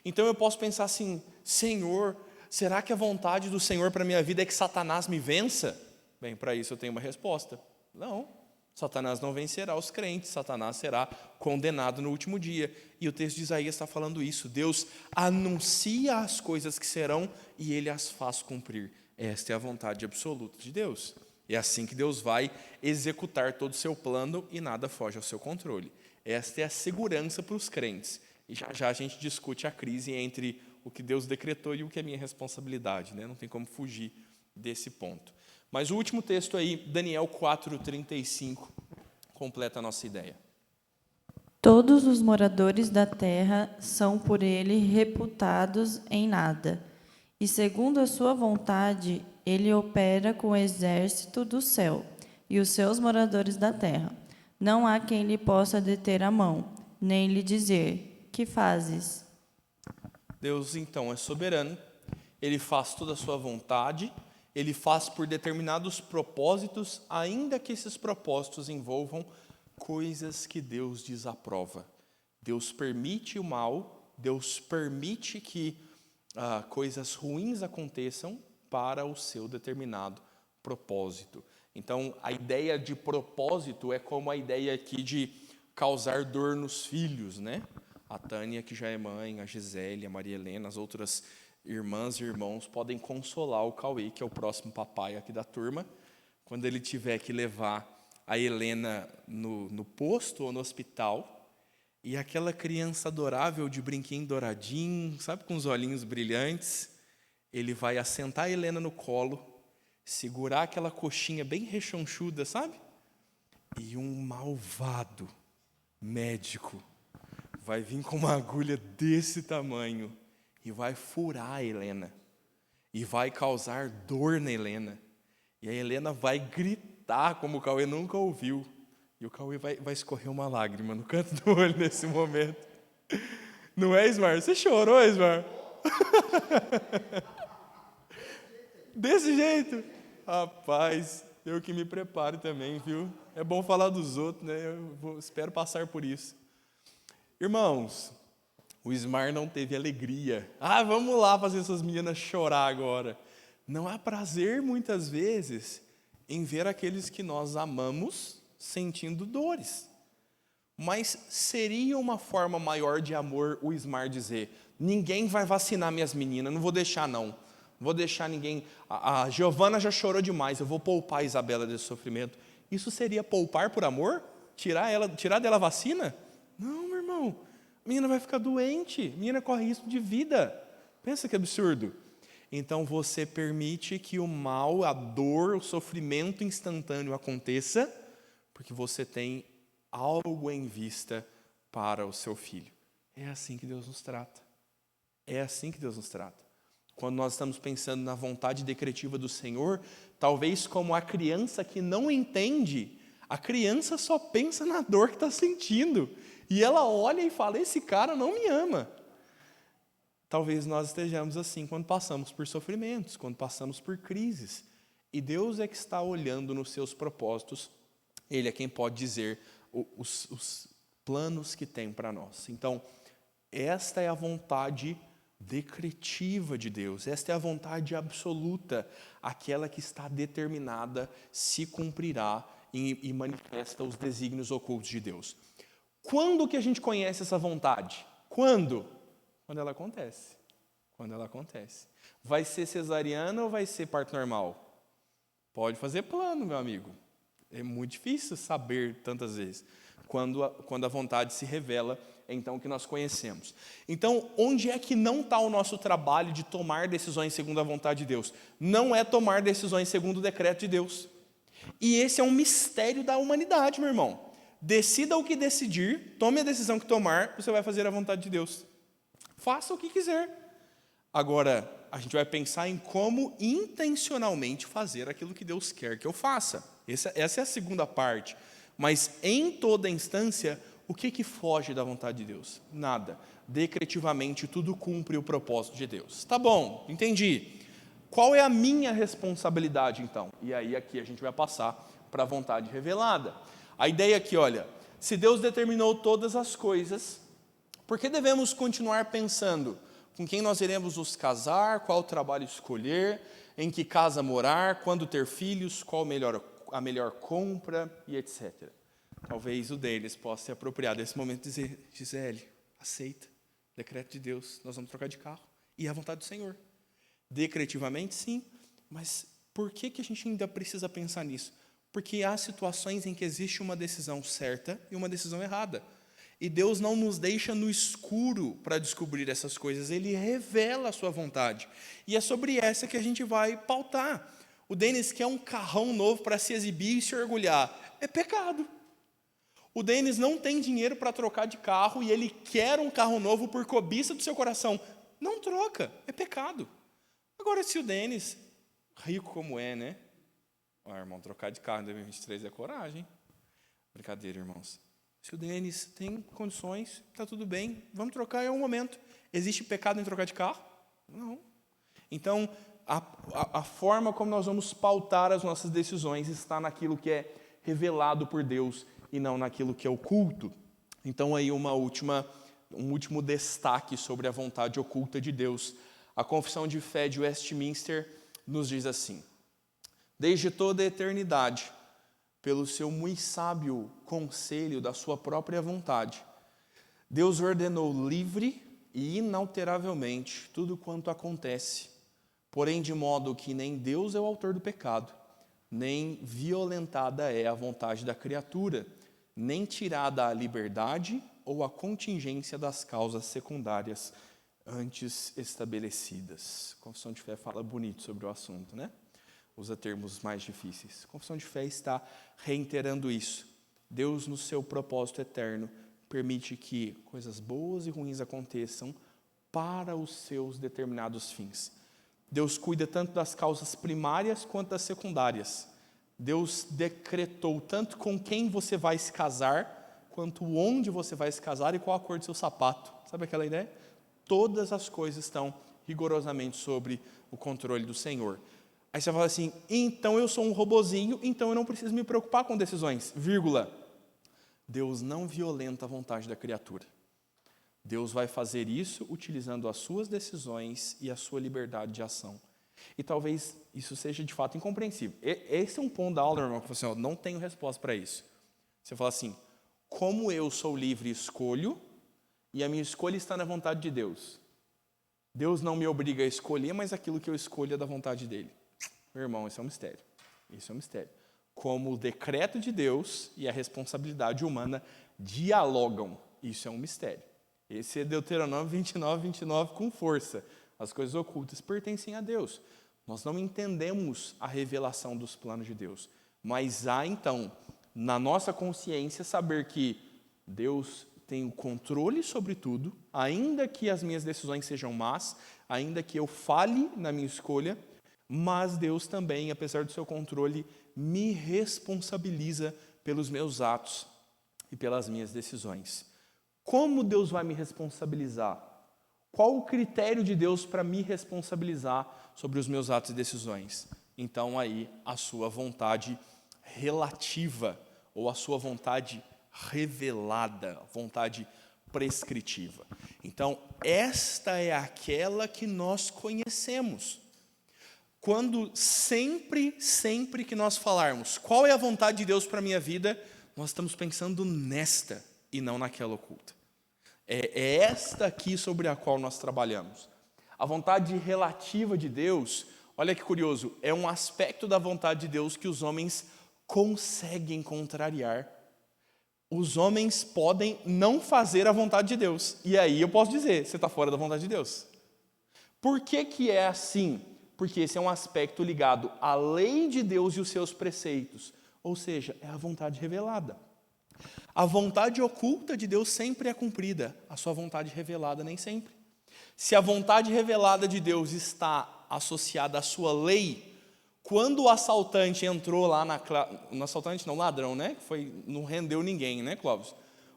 Então eu posso pensar assim, Senhor, será que a vontade do Senhor para a minha vida é que Satanás me vença? Bem, para isso eu tenho uma resposta. Não, Satanás não vencerá os crentes, Satanás será condenado no último dia. E o texto de Isaías está falando isso. Deus anuncia as coisas que serão e Ele as faz cumprir. Esta é a vontade absoluta de Deus. É assim que Deus vai executar todo o seu plano e nada foge ao seu controle. Esta é a segurança para os crentes. E já já a gente discute a crise entre o que Deus decretou e o que é minha responsabilidade, né? Não tem como fugir desse ponto. Mas o último texto aí, Daniel 4:35, completa a nossa ideia. Todos os moradores da terra são por ele reputados em nada, e segundo a sua vontade, ele opera com o exército do céu e os seus moradores da terra. Não há quem lhe possa deter a mão, nem lhe dizer, que fazes? Deus, então, é soberano, Ele faz toda a sua vontade, Ele faz por determinados propósitos, ainda que esses propósitos envolvam coisas que Deus desaprova. Deus permite o mal, Deus permite que coisas ruins aconteçam para o seu determinado propósito. Então, a ideia de propósito é como a ideia aqui de causar dor nos filhos, né? A Tânia, que já é mãe, a Gisele, a Maria Helena, as outras irmãs e irmãos podem consolar o Cauê, que é o próximo papai aqui da turma, quando ele tiver que levar a Helena no posto ou no hospital, e aquela criança adorável de brinquinho douradinho, sabe, com os olhinhos brilhantes, ele vai assentar a Helena no colo, segurar aquela coxinha bem rechonchuda, sabe? E um malvado médico vai vir com uma agulha desse tamanho e vai furar a Helena e vai causar dor na Helena. E a Helena vai gritar como o Cauê nunca ouviu. E o Cauê vai escorrer uma lágrima no canto do olho nesse momento. Não é, Ismar? Você chorou, Ismar? Desse jeito? Rapaz, eu que me preparo também, viu? É bom falar dos outros, né? Espero passar por isso. Irmãos, o Ismar não teve alegria. Vamos lá fazer essas meninas chorar agora. Não há prazer, muitas vezes, em ver aqueles que nós amamos sentindo dores. Mas seria uma forma maior de amor o Ismar dizer, ninguém vai vacinar minhas meninas, não vou deixar não. Não vou deixar ninguém... A Giovana já chorou demais, eu vou poupar a Isabela desse sofrimento. Isso seria poupar por amor? Tirar dela a vacina? Não, meu irmão. A menina vai ficar doente, a menina corre risco de vida. Pensa que absurdo. Então você permite que o mal, a dor, o sofrimento instantâneo aconteça, porque você tem algo em vista para o seu filho. É assim que Deus nos trata. É assim que Deus nos trata. Quando nós estamos pensando na vontade decretiva do Senhor, talvez como a criança que não entende, a criança só pensa na dor que está sentindo. E ela olha e fala, esse cara não me ama. Talvez nós estejamos assim quando passamos por sofrimentos, quando passamos por crises. E Deus é que está olhando nos seus propósitos. Ele é quem pode dizer os planos que tem para nós. Então, esta é a vontade decretiva de Deus. Esta é a vontade absoluta, aquela que está determinada, se cumprirá e manifesta os desígnios ocultos de Deus. Quando que a gente conhece essa vontade? Quando? Quando ela acontece. quando ela acontece. Vai ser cesariana ou vai ser parto normal? Pode fazer plano, meu amigo. É muito difícil saber tantas vezes. Quando a vontade se revela, é então que nós conhecemos. Então, onde é que não está o nosso trabalho de tomar decisões segundo a vontade de Deus? Não é tomar decisões segundo o decreto de Deus. E esse é um mistério da humanidade, meu irmão. Decida o que decidir, tome a decisão que tomar, você vai fazer a vontade de Deus. Faça o que quiser. Agora, a gente vai pensar em como intencionalmente fazer aquilo que Deus quer que eu faça. Essa é a segunda parte. Mas, em toda instância, o que foge da vontade de Deus? Nada. Decretivamente, tudo cumpre o propósito de Deus. Tá bom, entendi. Qual é a minha responsabilidade, então? E aí, aqui, a gente vai passar para a vontade revelada. A ideia aqui, olha, se Deus determinou todas as coisas, por que devemos continuar pensando com quem nós iremos nos casar, qual trabalho escolher, em que casa morar, quando ter filhos, qual a melhor compra e etc. Talvez o deles possa se apropriar desse momento e dizer, Gisele, aceita, decreto de Deus, nós vamos trocar de carro. E é a vontade do Senhor. Decretivamente, sim, mas por que a gente ainda precisa pensar nisso? Porque há situações em que existe uma decisão certa e uma decisão errada. E Deus não nos deixa no escuro para descobrir essas coisas, Ele revela a sua vontade. E é sobre essa que a gente vai pautar. O Denis quer um carrão novo para se exibir e se orgulhar. É pecado. O Denis não tem dinheiro para trocar de carro e ele quer um carro novo por cobiça do seu coração. Não troca, é pecado. Agora, se o Denis, rico como é, né? Irmão, trocar de carro em 2023 é coragem. Brincadeira, irmãos. Se o Denis tem condições, está tudo bem, vamos trocar, é um momento. Existe pecado em trocar de carro? Não. Então, a forma como nós vamos pautar as nossas decisões está naquilo que é revelado por Deus e não naquilo que é oculto. Então, aí um último destaque sobre a vontade oculta de Deus. A Confissão de Fé de Westminster nos diz assim: desde toda a eternidade, pelo seu muito sábio conselho da sua própria vontade, Deus ordenou livre e inalteravelmente tudo quanto acontece, porém de modo que nem Deus é o autor do pecado, nem violentada é a vontade da criatura, nem tirada a liberdade ou a contingência das causas secundárias antes estabelecidas. A Confissão de Fé fala bonito sobre o assunto, né? Usa termos mais difíceis. A Confissão de Fé está reiterando isso. Deus, no seu propósito eterno, permite que coisas boas e ruins aconteçam para os seus determinados fins. Deus cuida tanto das causas primárias quanto das secundárias. Deus decretou tanto com quem você vai se casar, quanto onde você vai se casar e qual a cor do seu sapato. Sabe aquela ideia? Todas as coisas estão rigorosamente sobre o controle do Senhor. Aí você fala assim, então eu sou um robozinho, então eu não preciso me preocupar com decisões, vírgula. Deus não violenta a vontade da criatura. Deus vai fazer isso utilizando as suas decisões e a sua liberdade de ação. E talvez isso seja de fato incompreensível. Esse é um ponto da aula, irmão, que você não tenho resposta para isso. Você fala assim, como eu sou livre e escolho, e a minha escolha está na vontade de Deus. Deus não me obriga a escolher, mas aquilo que eu escolho é da vontade dele. Meu irmão, isso é um mistério. Isso é um mistério. Como o decreto de Deus e a responsabilidade humana dialogam. Isso é um mistério. Esse é Deuteronômio 29 com força. As coisas ocultas pertencem a Deus. Nós não entendemos a revelação dos planos de Deus. Mas há, então, na nossa consciência, saber que Deus tem o controle sobre tudo, ainda que as minhas decisões sejam más, ainda que eu falhe na minha escolha, mas Deus também, apesar do seu controle, me responsabiliza pelos meus atos e pelas minhas decisões. Como Deus vai me responsabilizar? Qual o critério de Deus para me responsabilizar sobre os meus atos e decisões? Então, aí, a sua vontade relativa, ou a sua vontade revelada, vontade prescritiva. Então, esta é aquela que nós conhecemos. Quando sempre que nós falarmos qual é a vontade de Deus para a minha vida, nós estamos pensando nesta e não naquela oculta. É esta aqui sobre a qual nós trabalhamos. A vontade relativa de Deus, olha que curioso, é um aspecto da vontade de Deus que os homens conseguem contrariar. Os homens podem não fazer a vontade de Deus. E aí eu posso dizer, você está fora da vontade de Deus. Por que que é assim? Porque esse é um aspecto ligado à lei de Deus e os seus preceitos. Ou seja, é a vontade revelada. A vontade oculta de Deus sempre é cumprida, a sua vontade revelada nem sempre. Se a vontade revelada de Deus está associada à sua lei, quando o assaltante entrou lá no assaltante não, ladrão, né? Não rendeu ninguém, né, Clóvis?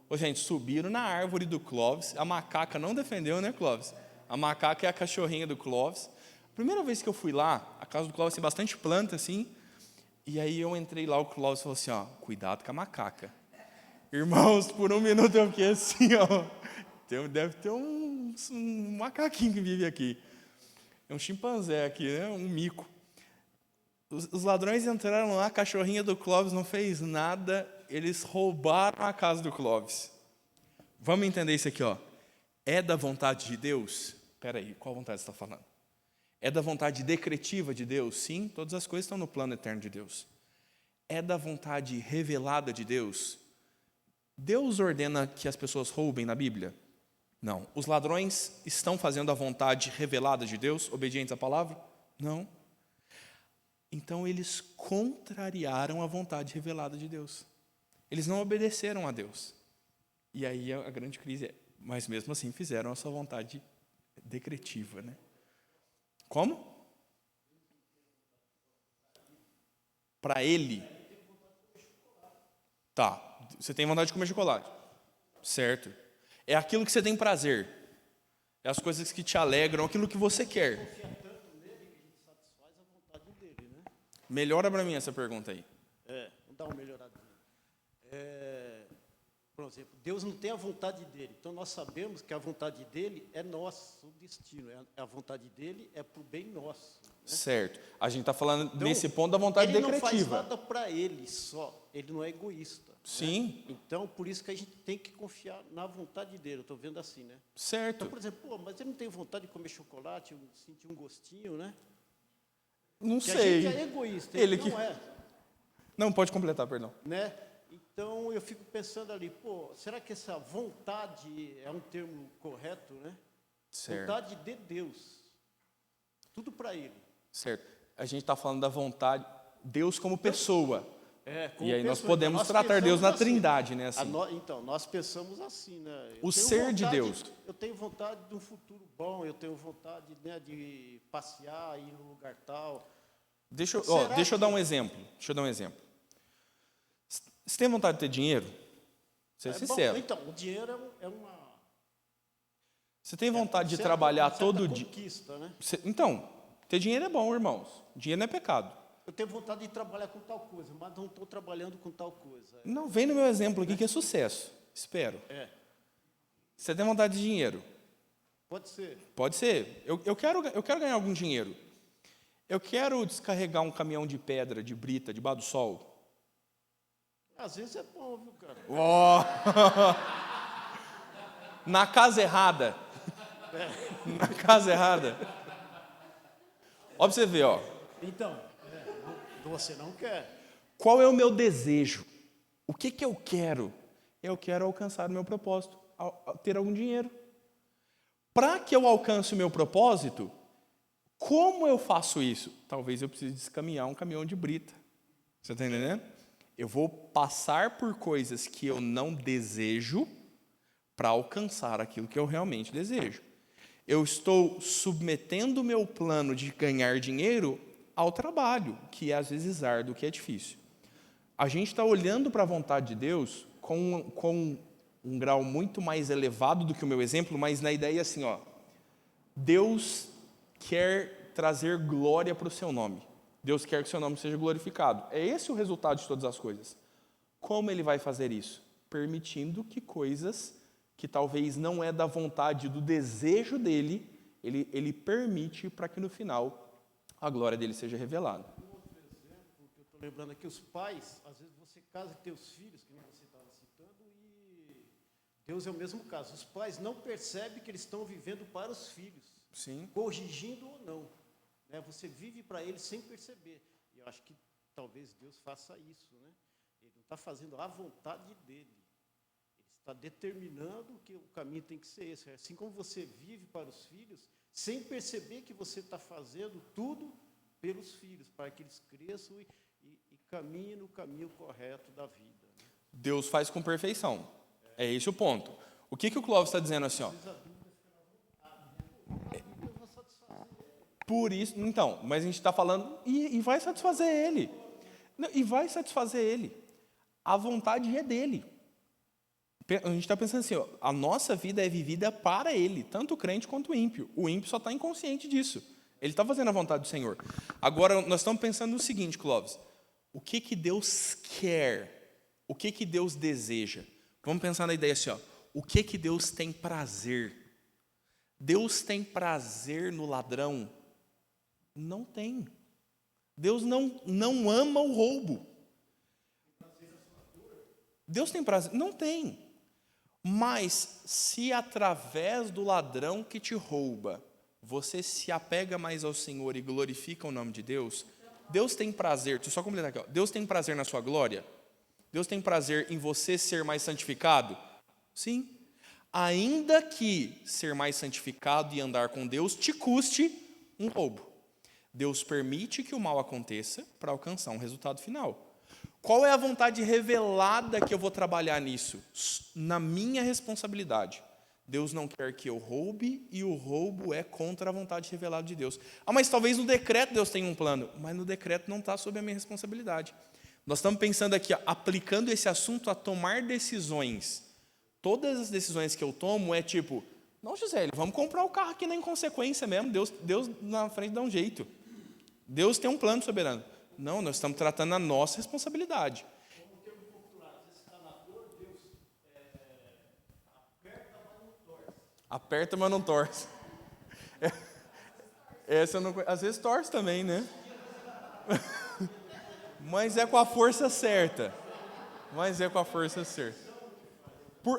Ô, gente, subiram na árvore do Clóvis, a macaca não defendeu, né, Clóvis? A macaca é a cachorrinha do Clóvis. Primeira vez que eu fui lá, a casa do Clóvis tem bastante planta, assim, e aí eu entrei lá, o Clóvis falou assim, ó, cuidado com a macaca. Irmãos, por um minuto eu fiquei assim, ó, deve ter um macaquinho que vive aqui. É um chimpanzé aqui, né? Um mico. Os ladrões entraram lá, a cachorrinha do Clóvis não fez nada, eles roubaram a casa do Clóvis. Vamos entender isso aqui, ó. É da vontade de Deus? Espera aí, qual vontade você está falando? É da vontade decretiva de Deus? Sim, todas as coisas estão no plano eterno de Deus. É da vontade revelada de Deus? Deus ordena que as pessoas roubem na Bíblia? Não. Os ladrões estão fazendo a vontade revelada de Deus, obedientes à palavra? Não. Então eles contrariaram a vontade revelada de Deus. Eles não obedeceram a Deus. E aí a grande crise é, mas mesmo assim fizeram a sua vontade decretiva, né? Como? Para ele. Tá, você tem vontade de comer chocolate. Certo. É aquilo que você tem prazer. É as coisas que te alegram, aquilo que você quer. Melhora para mim essa pergunta aí. Vamos dar uma melhoradinha. Por exemplo, Deus não tem a vontade dele. Então, nós sabemos que a vontade dele é nosso destino. A vontade dele é para o bem nosso. Né? Certo. A gente está falando então, nesse ponto da vontade ele decretiva. Ele não faz nada para ele só. Ele não é egoísta. Sim. Né? Então, por isso que a gente tem que confiar na vontade dele. Eu estou vendo assim, né? Certo. Então, por exemplo, mas ele não tem vontade de comer chocolate, sentir um gostinho, né? Não Porque sei. a gente é egoísta, ele não é. Não, pode completar, perdão. Né? Então, eu fico pensando ali, será que essa vontade é um termo correto, né? Certo. Vontade de Deus. Tudo para ele. Certo. A gente está falando da vontade, Deus como pessoa. Como e aí nós pessoa, podemos então, tratar Deus na assim. Trindade, né? Assim. Então, nós pensamos assim, né? O ser de Deus. Eu tenho vontade de um futuro bom, eu tenho vontade, né, de passear, ir num lugar tal. Deixa eu dar um exemplo. Você tem vontade de ter dinheiro? Ser sincero. Bom, então, o dinheiro é uma... Você tem vontade de trabalhar todo dia? Conquista, né? Então, ter dinheiro é bom, irmãos. Dinheiro não é pecado. Eu tenho vontade de trabalhar com tal coisa, mas não estou trabalhando com tal coisa. Não, vem no meu exemplo aqui que é sucesso. Espero. Você tem vontade de dinheiro? Pode ser. Pode ser. Eu quero ganhar algum dinheiro. Eu quero descarregar um caminhão de pedra, de brita, debaixo do sol. Às vezes é bom, viu, cara? Na casa errada. Na casa errada. Ó pra você ver, ó. Então, você não quer. Qual é o meu desejo? O que eu quero? Eu quero alcançar o meu propósito, ter algum dinheiro. Para que eu alcance o meu propósito, como eu faço isso? Talvez eu precise descaminhar um caminhão de brita. Você está entendendo? Eu vou passar por coisas que eu não desejo para alcançar aquilo que eu realmente desejo. Eu estou submetendo o meu plano de ganhar dinheiro ao trabalho, que é às vezes árduo, que é difícil. A gente está olhando para a vontade de Deus com um grau muito mais elevado do que o meu exemplo, mas na ideia assim, ó, Deus quer trazer glória para o seu nome. Deus quer que o seu nome seja glorificado. É esse o resultado de todas as coisas. Como ele vai fazer isso? Permitindo que coisas que talvez não é da vontade, do desejo dele, ele permite para que no final a glória dele seja revelada. Um outro exemplo que eu estou lembrando aqui, os pais, às vezes você casa e tem os filhos, que você estava citando, e Deus é o mesmo caso. Os pais não percebem que eles estão vivendo para os filhos. Sim. corrigindo ou não. Né? Você vive para Ele sem perceber. E eu acho que talvez Deus faça isso. Né? Ele não está fazendo a vontade dEle. Ele está determinando que o caminho tem que ser esse. Assim como você vive para os filhos, sem perceber que você está fazendo tudo pelos filhos, para que eles cresçam e caminhem no caminho correto da vida. Né? Deus faz com perfeição. É esse o ponto. O que o Clóvis está dizendo assim, ó? Por isso, então, mas a gente está falando, e vai satisfazer ele. Não, e vai satisfazer ele. A vontade é dele. A gente está pensando assim, ó, a nossa vida é vivida para ele, tanto o crente quanto o ímpio. O ímpio só está inconsciente disso. Ele está fazendo a vontade do Senhor. Agora, nós estamos pensando no seguinte, Clóvis. O que Deus quer? O que Deus deseja? Vamos pensar na ideia assim, ó. O que Deus tem prazer? Deus tem prazer no ladrão? Não tem. Deus não ama o roubo. Deus tem prazer? Não tem. Mas se através do ladrão que te rouba, você se apega mais ao Senhor e glorifica o nome de Deus, Deus tem prazer, deixa eu só completar aqui, ó. Deus tem prazer na sua glória? Deus tem prazer em você ser mais santificado? Sim. Ainda que ser mais santificado e andar com Deus te custe um roubo. Deus permite que o mal aconteça para alcançar um resultado final. Qual é a vontade revelada que eu vou trabalhar nisso? Na minha responsabilidade. Deus não quer que eu roube e o roubo é contra a vontade revelada de Deus. Ah, mas talvez no decreto Deus tenha um plano. Mas no decreto não está sob a minha responsabilidade. Nós estamos pensando aqui, ó, aplicando esse assunto a tomar decisões. Todas as decisões que eu tomo é tipo, não, Gisele, vamos comprar o carro aqui na inconsequência mesmo. Deus na frente dá um jeito. Deus tem um plano soberano. Não, nós estamos tratando a nossa responsabilidade. Aperta, mas não torce. Essa eu não conheço. Às vezes torce também, né? Mas é com a força certa.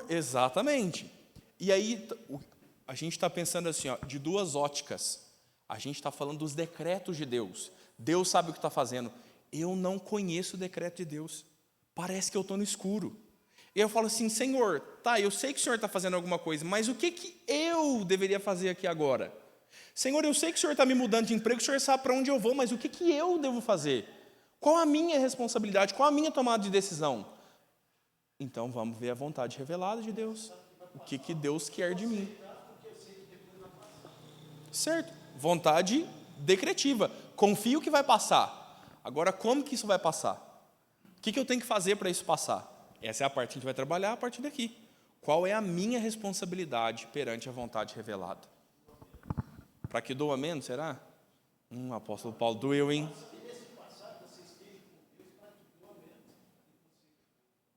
Exatamente. E aí, a gente está pensando assim, ó, de duas óticas. A gente está falando dos decretos de Deus. Deus sabe o que está fazendo. Eu não conheço o decreto de Deus. Parece que eu estou no escuro. E eu falo assim, Senhor, tá, eu sei que o Senhor está fazendo alguma coisa, mas o que eu deveria fazer aqui agora? Senhor, eu sei que o Senhor está me mudando de emprego, o Senhor sabe para onde eu vou, mas o que eu devo fazer? Qual a minha responsabilidade? Qual a minha tomada de decisão? Então vamos ver a vontade revelada de Deus. O que Deus quer de mim. Certo? Vontade decretiva. Confio que vai passar. Agora, como que isso vai passar? O que eu tenho que fazer para isso passar? Essa é a parte que a gente vai trabalhar a partir daqui. Qual é a minha responsabilidade perante a vontade revelada? Para que doa menos, será? Apóstolo Paulo, doeu, hein?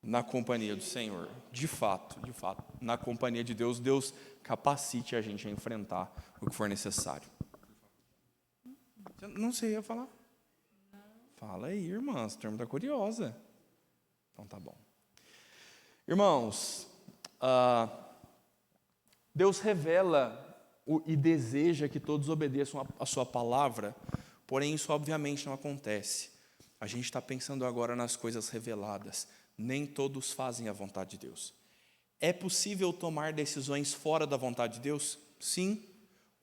Na companhia do Senhor. De fato. Na companhia de Deus, Deus capacite a gente a enfrentar o que for necessário. Não sei, ia falar? Fala aí, irmãs, a turma está curiosa. Então tá bom. Irmãos, Deus revela e deseja que todos obedeçam a sua palavra, porém isso obviamente não acontece. A gente está pensando agora nas coisas reveladas. Nem todos fazem a vontade de Deus. É possível tomar decisões fora da vontade de Deus? Sim,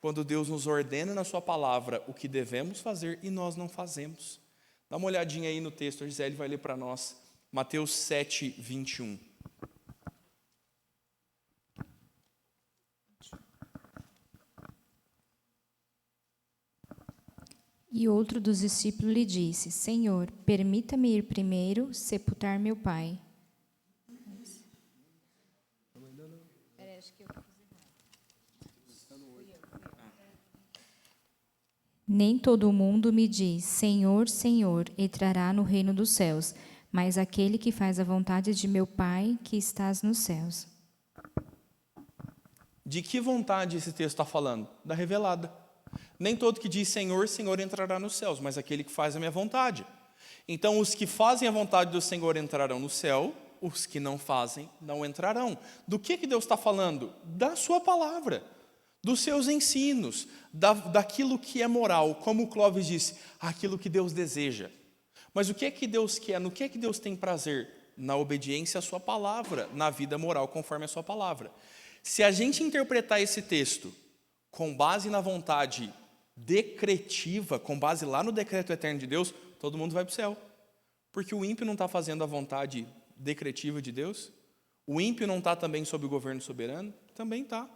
quando Deus nos ordena na sua palavra o que devemos fazer e nós não fazemos. Dá uma olhadinha aí no texto, a Gisele vai ler para nós, Mateus 7, 21. E outro dos discípulos lhe disse, Senhor, permita-me ir primeiro sepultar meu pai. Nem todo mundo me diz, Senhor, Senhor, entrará no reino dos céus, mas aquele que faz a vontade de meu Pai que estás nos céus. De que vontade esse texto está falando? Da revelada. Nem todo que diz Senhor, Senhor entrará nos céus, mas aquele que faz a minha vontade. Então, os que fazem a vontade do Senhor entrarão no céu, os que não fazem não entrarão. Do que Deus está falando? Da sua palavra. dos seus ensinos, daquilo que é moral, como o Clóvis disse, aquilo que Deus deseja. Mas o que é que Deus quer? No que é que Deus tem prazer? Na obediência à sua palavra, na vida moral conforme a sua palavra. Se a gente interpretar esse texto com base na vontade decretiva, com base lá no decreto eterno de Deus, todo mundo vai para o céu. Porque o ímpio não está fazendo a vontade decretiva de Deus? O ímpio não está também sob o governo soberano? Também está.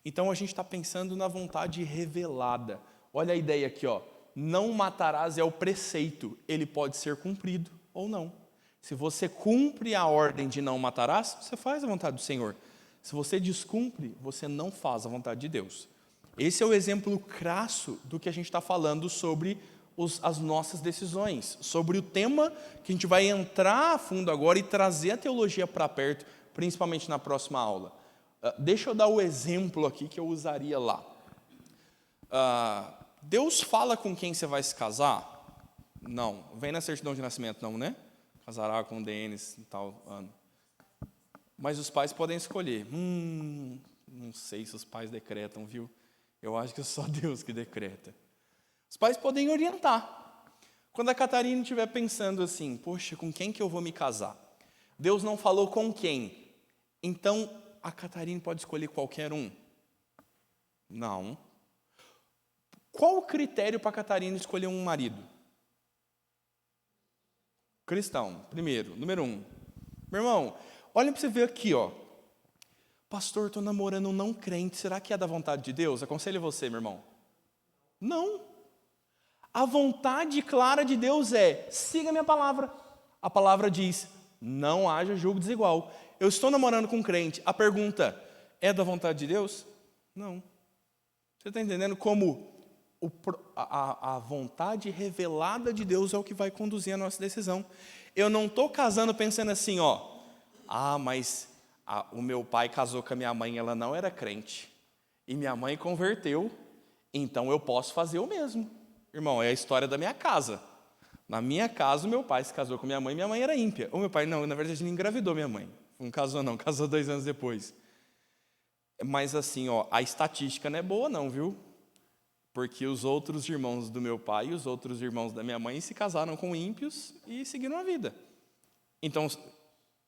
Então a gente está pensando na vontade revelada. Olha a ideia aqui, ó. Não matarás é o preceito, ele pode ser cumprido ou não. Se você cumpre a ordem de não matarás, você faz a vontade do Senhor. Se você descumpre, você não faz a vontade de Deus. Esse é o exemplo crasso do que a gente está falando sobre as nossas decisões, sobre o tema que a gente vai entrar a fundo agora e trazer a teologia para perto, principalmente na próxima aula. Deixa eu dar o exemplo aqui que eu usaria lá. Deus fala com quem você vai se casar? Não. Vem na certidão de nascimento, não, né? Casará com Denis em tal ano. Mas os pais podem escolher. Não sei se os pais decretam, viu? Eu acho que é só Deus que decreta. Os pais podem orientar. Quando a Catarina estiver pensando assim, poxa, com quem que eu vou me casar? Deus não falou com quem. Então, a Catarina pode escolher qualquer um? Não. Qual o critério para a Catarina escolher um marido? Cristão, primeiro, número 1. Meu irmão, olha para você ver aqui, ó. Pastor, estou namorando um não crente, será que é da vontade de Deus? Aconselho você, meu irmão. Não. A vontade clara de Deus é, siga a minha palavra. A palavra diz, não haja julgo desigual. Eu estou namorando com um crente, a pergunta, é da vontade de Deus? Não. Você está entendendo como a vontade revelada de Deus é o que vai conduzir a nossa decisão. Eu não estou casando pensando assim, ó, mas o meu pai casou com a minha mãe, ela não era crente, e minha mãe converteu, então eu posso fazer o mesmo. Irmão, é a história da minha casa. Na minha casa, o meu pai se casou com minha mãe era ímpia. O meu pai, não, na verdade, ele engravidou minha mãe. Não casou não, casou 2 anos depois. Mas assim, ó, a estatística não é boa não, viu? Porque os outros irmãos do meu pai e os outros irmãos da minha mãe se casaram com ímpios e seguiram a vida. Então,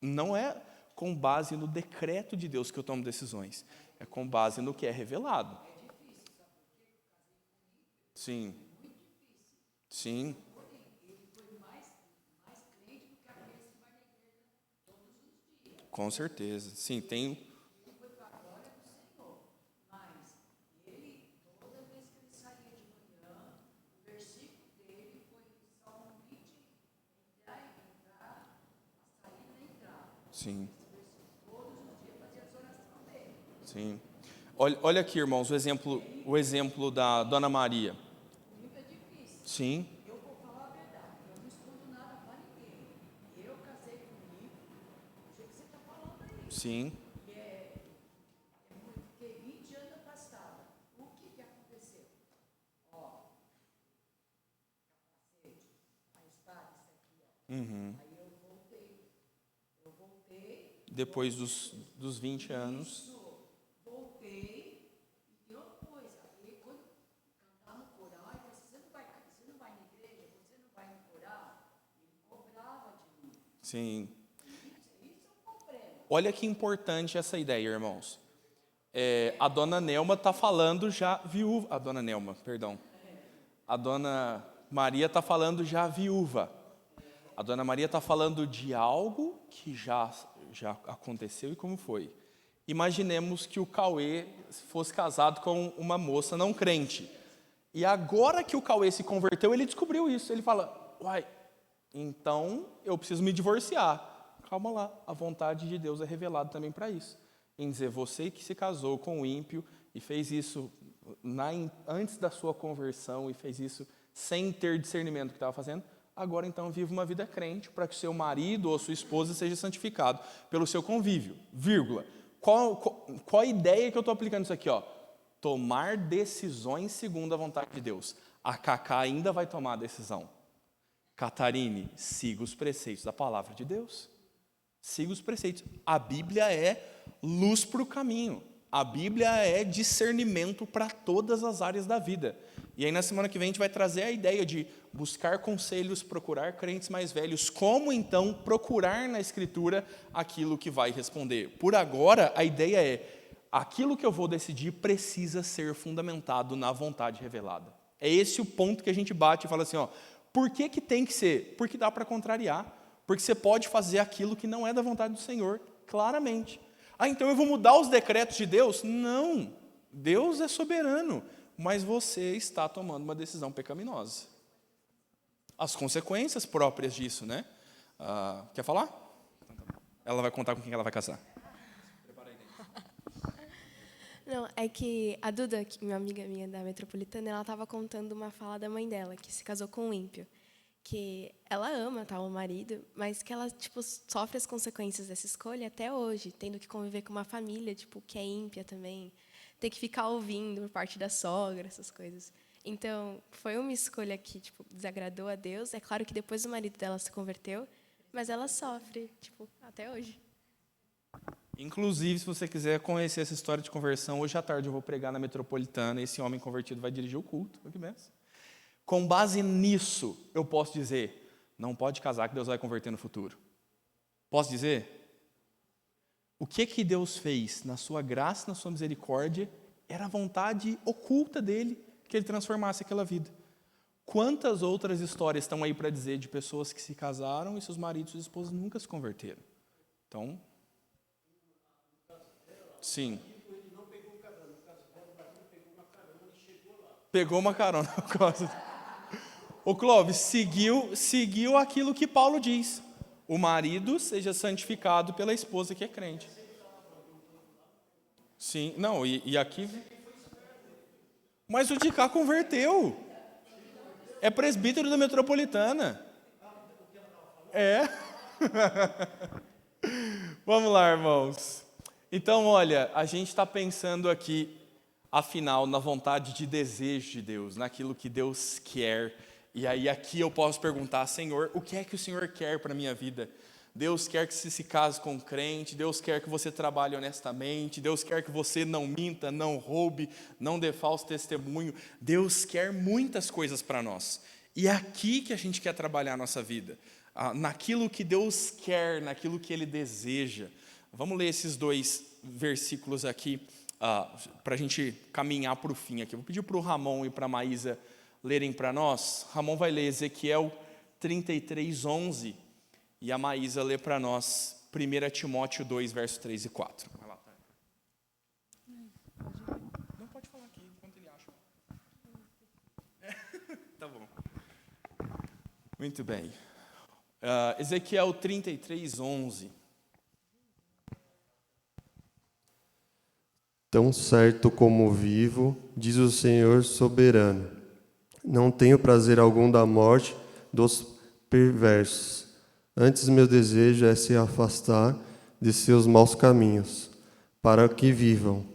não é com base no decreto de Deus que eu tomo decisões. É com base no que é revelado. Sim. Sim. Com certeza. Sim, tem... Sim. Sim. Olha aqui, irmãos, o exemplo da Dona Maria. Sim. Eu vou falar a verdade, eu não escondo nada para ninguém. Eu casei comigo, do jeito que você está falando aí. Sim. Eu fiquei 20 anos afastada. O que aconteceu? Ó, capacete, a espada, isso aqui, ó. Uhum. Aí eu voltei. Depois dos 20 anos. Voltei. E outra coisa, aí quando cantar no coral, aí você não vai na igreja, você não vai no coral, ele cobrava de mim. Sim. Isso é um problema. Olha que importante essa ideia, irmãos. A dona Nelma está falando já viúva. A dona Nelma, perdão. A dona Maria está falando já viúva. A dona Maria está falando de algo que já aconteceu e como foi. Imaginemos que o Cauê fosse casado com uma moça não crente. E agora que o Cauê se converteu, ele descobriu isso. Ele fala, uai, então eu preciso me divorciar. Calma lá, a vontade de Deus é revelada também para isso. Em dizer, você que se casou com o ímpio e fez isso antes da sua conversão e fez isso sem ter discernimento do que estava fazendo, agora então vive uma vida crente para que o seu marido ou sua esposa seja santificado pelo seu convívio, vírgula. Qual a ideia que eu estou aplicando isso aqui? Ó? Tomar decisões segundo a vontade de Deus. A Cacá ainda vai tomar a decisão. Catarine, siga os preceitos da palavra de Deus. Siga os preceitos. A Bíblia é luz para o caminho. A Bíblia é discernimento para todas as áreas da vida. E aí, na semana que vem, a gente vai trazer a ideia de buscar conselhos, procurar crentes mais velhos. Como, então, procurar na Escritura aquilo que vai responder? Por agora, a ideia é, aquilo que eu vou decidir precisa ser fundamentado na vontade revelada. É esse o ponto que a gente bate e fala assim, ó, por que tem que ser? Porque dá para contrariar. Porque você pode fazer aquilo que não é da vontade do Senhor, claramente. Ah, então eu vou mudar os decretos de Deus? Não. Deus é soberano, mas você está tomando uma decisão pecaminosa. As consequências próprias disso, né? Quer falar? Ela vai contar com quem ela vai casar. Não, é que a Duda, uma amiga minha da Metropolitana, ela estava contando uma fala da mãe dela, que se casou com um ímpio. Que ela ama o marido, mas que ela sofre as consequências dessa escolha até hoje, tendo que conviver com uma família que é ímpia também, ter que ficar ouvindo por parte da sogra, essas coisas. Então, foi uma escolha que desagradou a Deus. É claro que depois o marido dela se converteu, mas ela sofre até hoje. Inclusive, se você quiser conhecer essa história de conversão, hoje à tarde eu vou pregar na Metropolitana, e esse homem convertido vai dirigir o culto. Olha que benção. Com base nisso, eu posso dizer, não pode casar que Deus vai converter no futuro. Posso dizer? O que Deus fez na sua graça, na sua misericórdia, era a vontade oculta dele, que ele transformasse aquela vida. Quantas outras histórias estão aí para dizer de pessoas que se casaram e seus maridos e esposas nunca se converteram? Então, sim. Pegou uma carona. O Clóvis seguiu aquilo que Paulo diz. O marido seja santificado pela esposa que é crente. Sim, não, e aqui... Mas o de cá converteu. É presbítero da Metropolitana. É. Vamos lá, irmãos. Então, olha, a gente está pensando aqui, afinal, na vontade de desejo de Deus, naquilo que Deus quer. E aí aqui eu posso perguntar, Senhor, o que é que o Senhor quer para a minha vida? Deus quer que você se case com um crente, Deus quer que você trabalhe honestamente, Deus quer que você não minta, não roube, não dê falso testemunho. Deus quer muitas coisas para nós. E é aqui que a gente quer trabalhar a nossa vida, naquilo que Deus quer, naquilo que Ele deseja. Vamos ler esses 2 versículos aqui, para a gente caminhar para o fim aqui. Vou pedir para o Ramon e para a Maísa lerem para nós. Ramon vai ler Ezequiel 33:11 e a Maísa lê para nós 1 Timóteo 2, versos 3 e 4. Vai lá, tá? Não pode falar aqui, enquanto ele acha. Tá bom. Muito bem. Ezequiel 33:11. Tão certo como vivo, diz o Senhor soberano, não tenho prazer algum da morte dos perversos. Antes meu desejo é se afastar de seus maus caminhos, para que vivam.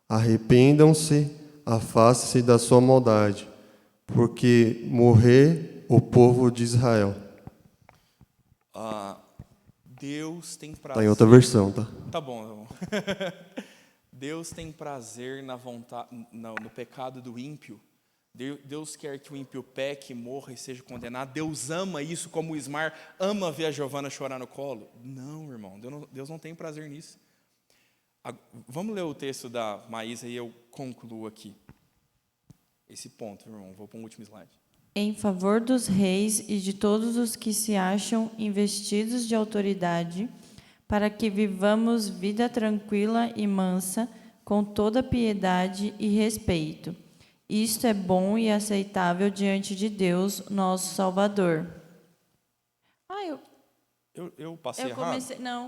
Arrependam-se, afastem-se da sua maldade, porque morrer o povo de Israel. Deus tem prazer... Está em outra versão, tá? Tá bom. Deus tem prazer no pecado do ímpio. Deus quer que o ímpio peque, morra e seja condenado. Deus ama isso como o Ismar ama ver a Giovana chorar no colo. Não, irmão, Deus não tem prazer nisso. Vamos ler o texto da Maísa e eu concluo aqui esse ponto, irmão. Vou para o último slide. Em favor dos reis e de todos os que se acham investidos de autoridade, para que vivamos vida tranquila e mansa, com toda piedade e respeito. Isto é bom e aceitável diante de Deus, nosso Salvador. Eu passei errado?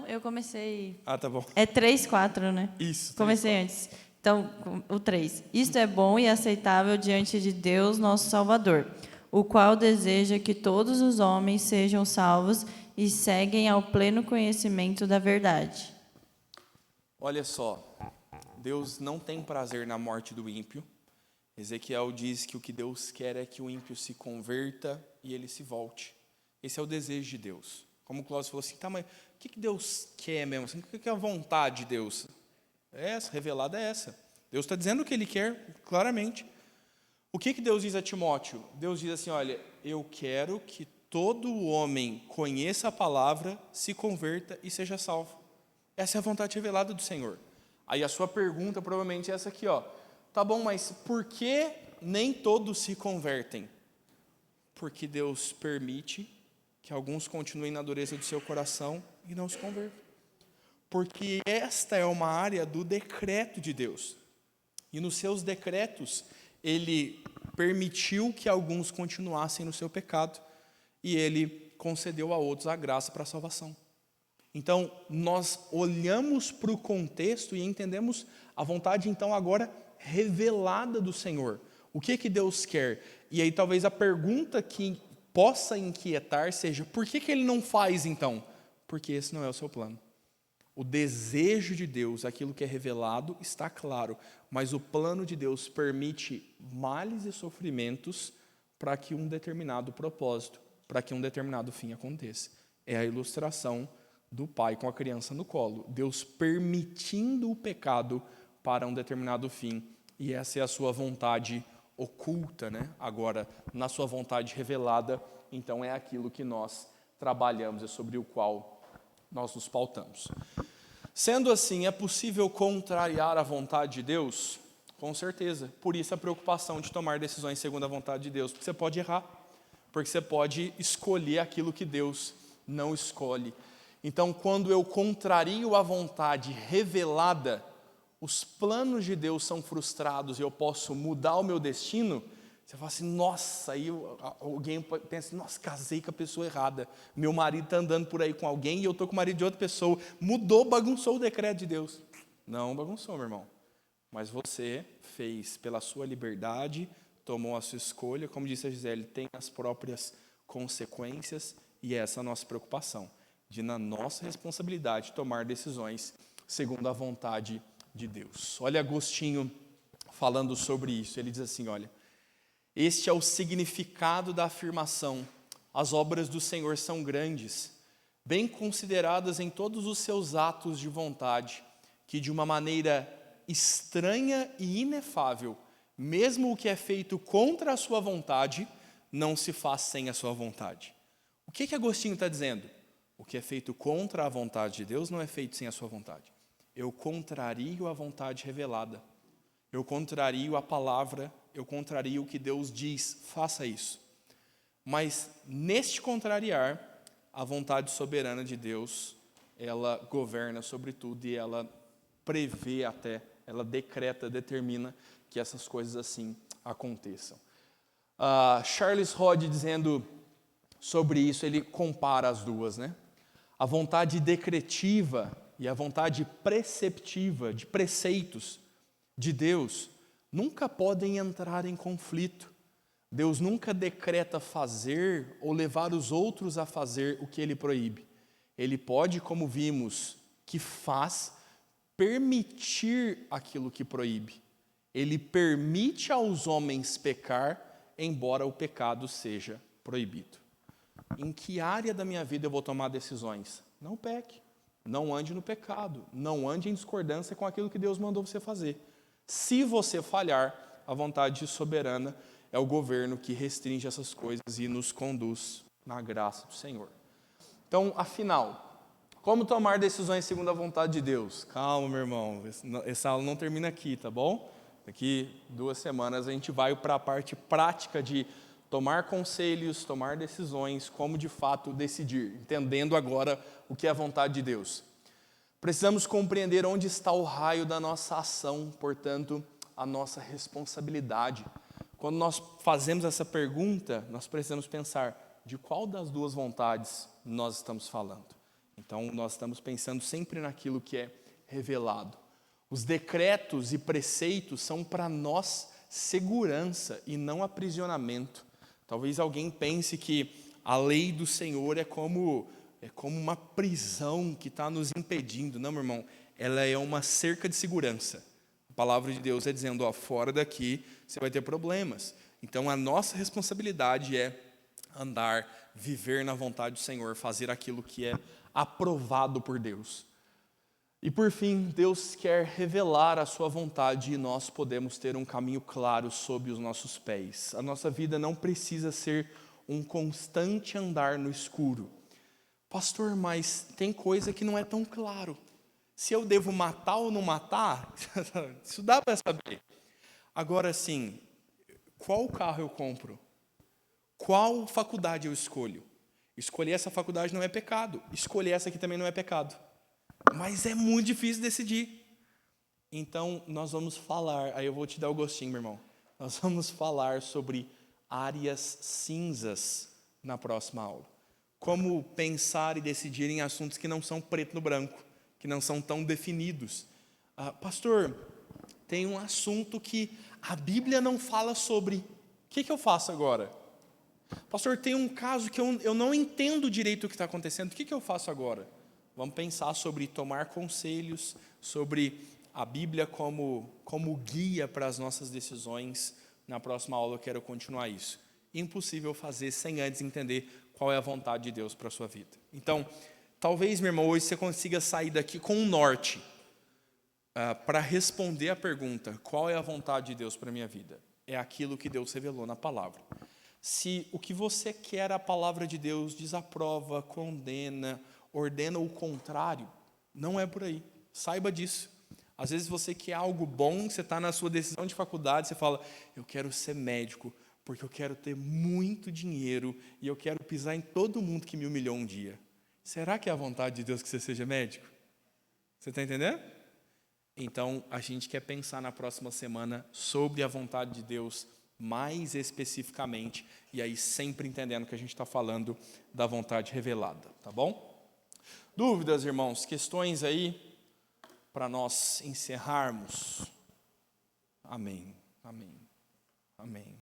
Eu comecei... Tá bom. É 3, 4, né? Isso. Comecei antes. Então, o 3. Isto é bom e aceitável diante de Deus, nosso Salvador, o qual deseja que todos os homens sejam salvos e seguem ao pleno conhecimento da verdade. Olha só, Deus não tem prazer na morte do ímpio. Ezequiel diz que o que Deus quer é que o ímpio se converta e ele se volte. Esse é o desejo de Deus. Como o Cláudio falou assim, tá, mas o que Deus quer mesmo? O que é a vontade de Deus? É essa, revelada é essa. Deus está dizendo o que Ele quer, claramente. O que Deus diz a Timóteo? Deus diz assim, olha, eu quero que todo homem conheça a palavra, se converta e seja salvo. Essa é a vontade revelada do Senhor. Aí a sua pergunta provavelmente é essa aqui, ó. Tá bom, mas por que nem todos se convertem? Porque Deus permite que alguns continuem na dureza do seu coração e não se convertam. Porque esta é uma área do decreto de Deus. E nos seus decretos, Ele permitiu que alguns continuassem no seu pecado e Ele concedeu a outros a graça para a salvação. Então, nós olhamos para o contexto e entendemos a vontade, então, agora revelada do Senhor. O que Deus quer? E aí, talvez a pergunta que possa inquietar seja, por que Ele não faz, então? Porque esse não é o seu plano. O desejo de Deus, aquilo que é revelado, está claro, mas o plano de Deus permite males e sofrimentos para que um determinado propósito, para que um determinado fim aconteça. É a ilustração do pai com a criança no colo. Deus permitindo o pecado para um determinado fim. E essa é a sua vontade oculta, né? Agora, na sua vontade revelada, então é aquilo que nós trabalhamos, é sobre o qual nós nos pautamos. Sendo assim, é possível contrariar a vontade de Deus? Com certeza. Por isso a preocupação de tomar decisões segundo a vontade de Deus. Porque você pode errar. Porque você pode escolher aquilo que Deus não escolhe. Então, quando eu contrario a vontade revelada, os planos de Deus são frustrados e eu posso mudar o meu destino. Você fala assim, nossa, aí alguém pensa, nossa, casei com a pessoa errada. Meu marido está andando por aí com alguém e eu estou com o marido de outra pessoa. Mudou, bagunçou o decreto de Deus. Não bagunçou, meu irmão. Mas você fez pela sua liberdade, tomou a sua escolha. Como disse a Gisele, tem as próprias consequências e essa é a nossa preocupação. De, na nossa responsabilidade, tomar decisões segundo a vontade de Deus. Olha Agostinho falando sobre isso. Ele diz assim, olha, este é o significado da afirmação. As obras do Senhor são grandes, bem consideradas em todos os seus atos de vontade, que de uma maneira estranha e inefável, mesmo o que é feito contra a sua vontade, não se faz sem a sua vontade. O que Agostinho está dizendo? O que é feito contra a vontade de Deus não é feito sem a sua vontade. Eu contrario a vontade revelada. Eu contrario a palavra, eu contrario o que Deus diz, faça isso. Mas neste contrariar, a vontade soberana de Deus, ela governa sobre tudo e ela prevê até, ela decreta, determina que essas coisas assim aconteçam. Charles Hodge, dizendo sobre isso, ele compara as duas, né? A vontade decretiva e a vontade preceptiva, de preceitos de Deus, nunca podem entrar em conflito. Deus nunca decreta fazer ou levar os outros a fazer o que Ele proíbe. Ele pode, como vimos, que faz, permitir aquilo que proíbe. Ele permite aos homens pecar, embora o pecado seja proibido. Em que área da minha vida eu vou tomar decisões? Não peque, não ande no pecado, não ande em discordância com aquilo que Deus mandou você fazer. Se você falhar, a vontade soberana é o governo que restringe essas coisas e nos conduz na graça do Senhor. Então, afinal, como tomar decisões segundo a vontade de Deus? Calma, meu irmão, essa aula não termina aqui, tá bom? Daqui 2 semanas a gente vai para a parte prática de tomar conselhos, tomar decisões, como de fato decidir, entendendo agora o que é a vontade de Deus. Precisamos compreender onde está o raio da nossa ação, portanto, a nossa responsabilidade. Quando nós fazemos essa pergunta, nós precisamos pensar de qual das duas vontades nós estamos falando. Então, nós estamos pensando sempre naquilo que é revelado. Os decretos e preceitos são para nós segurança e não aprisionamento. Talvez alguém pense que a lei do Senhor é como uma prisão que está nos impedindo. Não, meu irmão, ela é uma cerca de segurança. A palavra de Deus é dizendo, ó, fora daqui você vai ter problemas. Então, a nossa responsabilidade é andar, viver na vontade do Senhor, fazer aquilo que é aprovado por Deus. E por fim, Deus quer revelar a sua vontade e nós podemos ter um caminho claro sob os nossos pés. A nossa vida não precisa ser um constante andar no escuro. Pastor, mas tem coisa que não é tão claro. Se eu devo matar ou não matar, isso dá para saber. Agora sim, qual carro eu compro? Qual faculdade eu escolho? Escolher essa faculdade não é pecado. Escolher essa aqui também não é pecado. Mas é muito difícil decidir. Então, nós vamos falar, aí eu vou te dar o gostinho, meu irmão. Nós vamos falar sobre áreas cinzas na próxima aula. Como pensar e decidir em assuntos que não são preto no branco, que não são tão definidos. Pastor, tem um assunto que a Bíblia não fala sobre. O que eu faço agora? Pastor, tem um caso que eu não entendo direito o que está acontecendo. O que eu faço agora? Vamos pensar sobre tomar conselhos, sobre a Bíblia como guia para as nossas decisões. Na próxima aula eu quero continuar isso. Impossível fazer sem antes entender qual é a vontade de Deus para a sua vida. Então, talvez, meu irmão, hoje você consiga sair daqui com um norte para responder a pergunta: qual é a vontade de Deus para a minha vida? É aquilo que Deus revelou na palavra. Se o que você quer a palavra de Deus desaprova, condena, ordena o contrário, não é por aí. Saiba disso. Às vezes você quer algo bom, você está na sua decisão de faculdade, você fala: eu quero ser médico, porque eu quero ter muito dinheiro e eu quero pisar em todo mundo que me humilhou um dia. Será que é a vontade de Deus que você seja médico? Você está entendendo? Então, a gente quer pensar na próxima semana sobre a vontade de Deus mais especificamente, e aí sempre entendendo que a gente está falando da vontade revelada, tá bom? Dúvidas, irmãos? Questões aí para nós encerrarmos? Amém, amém, amém.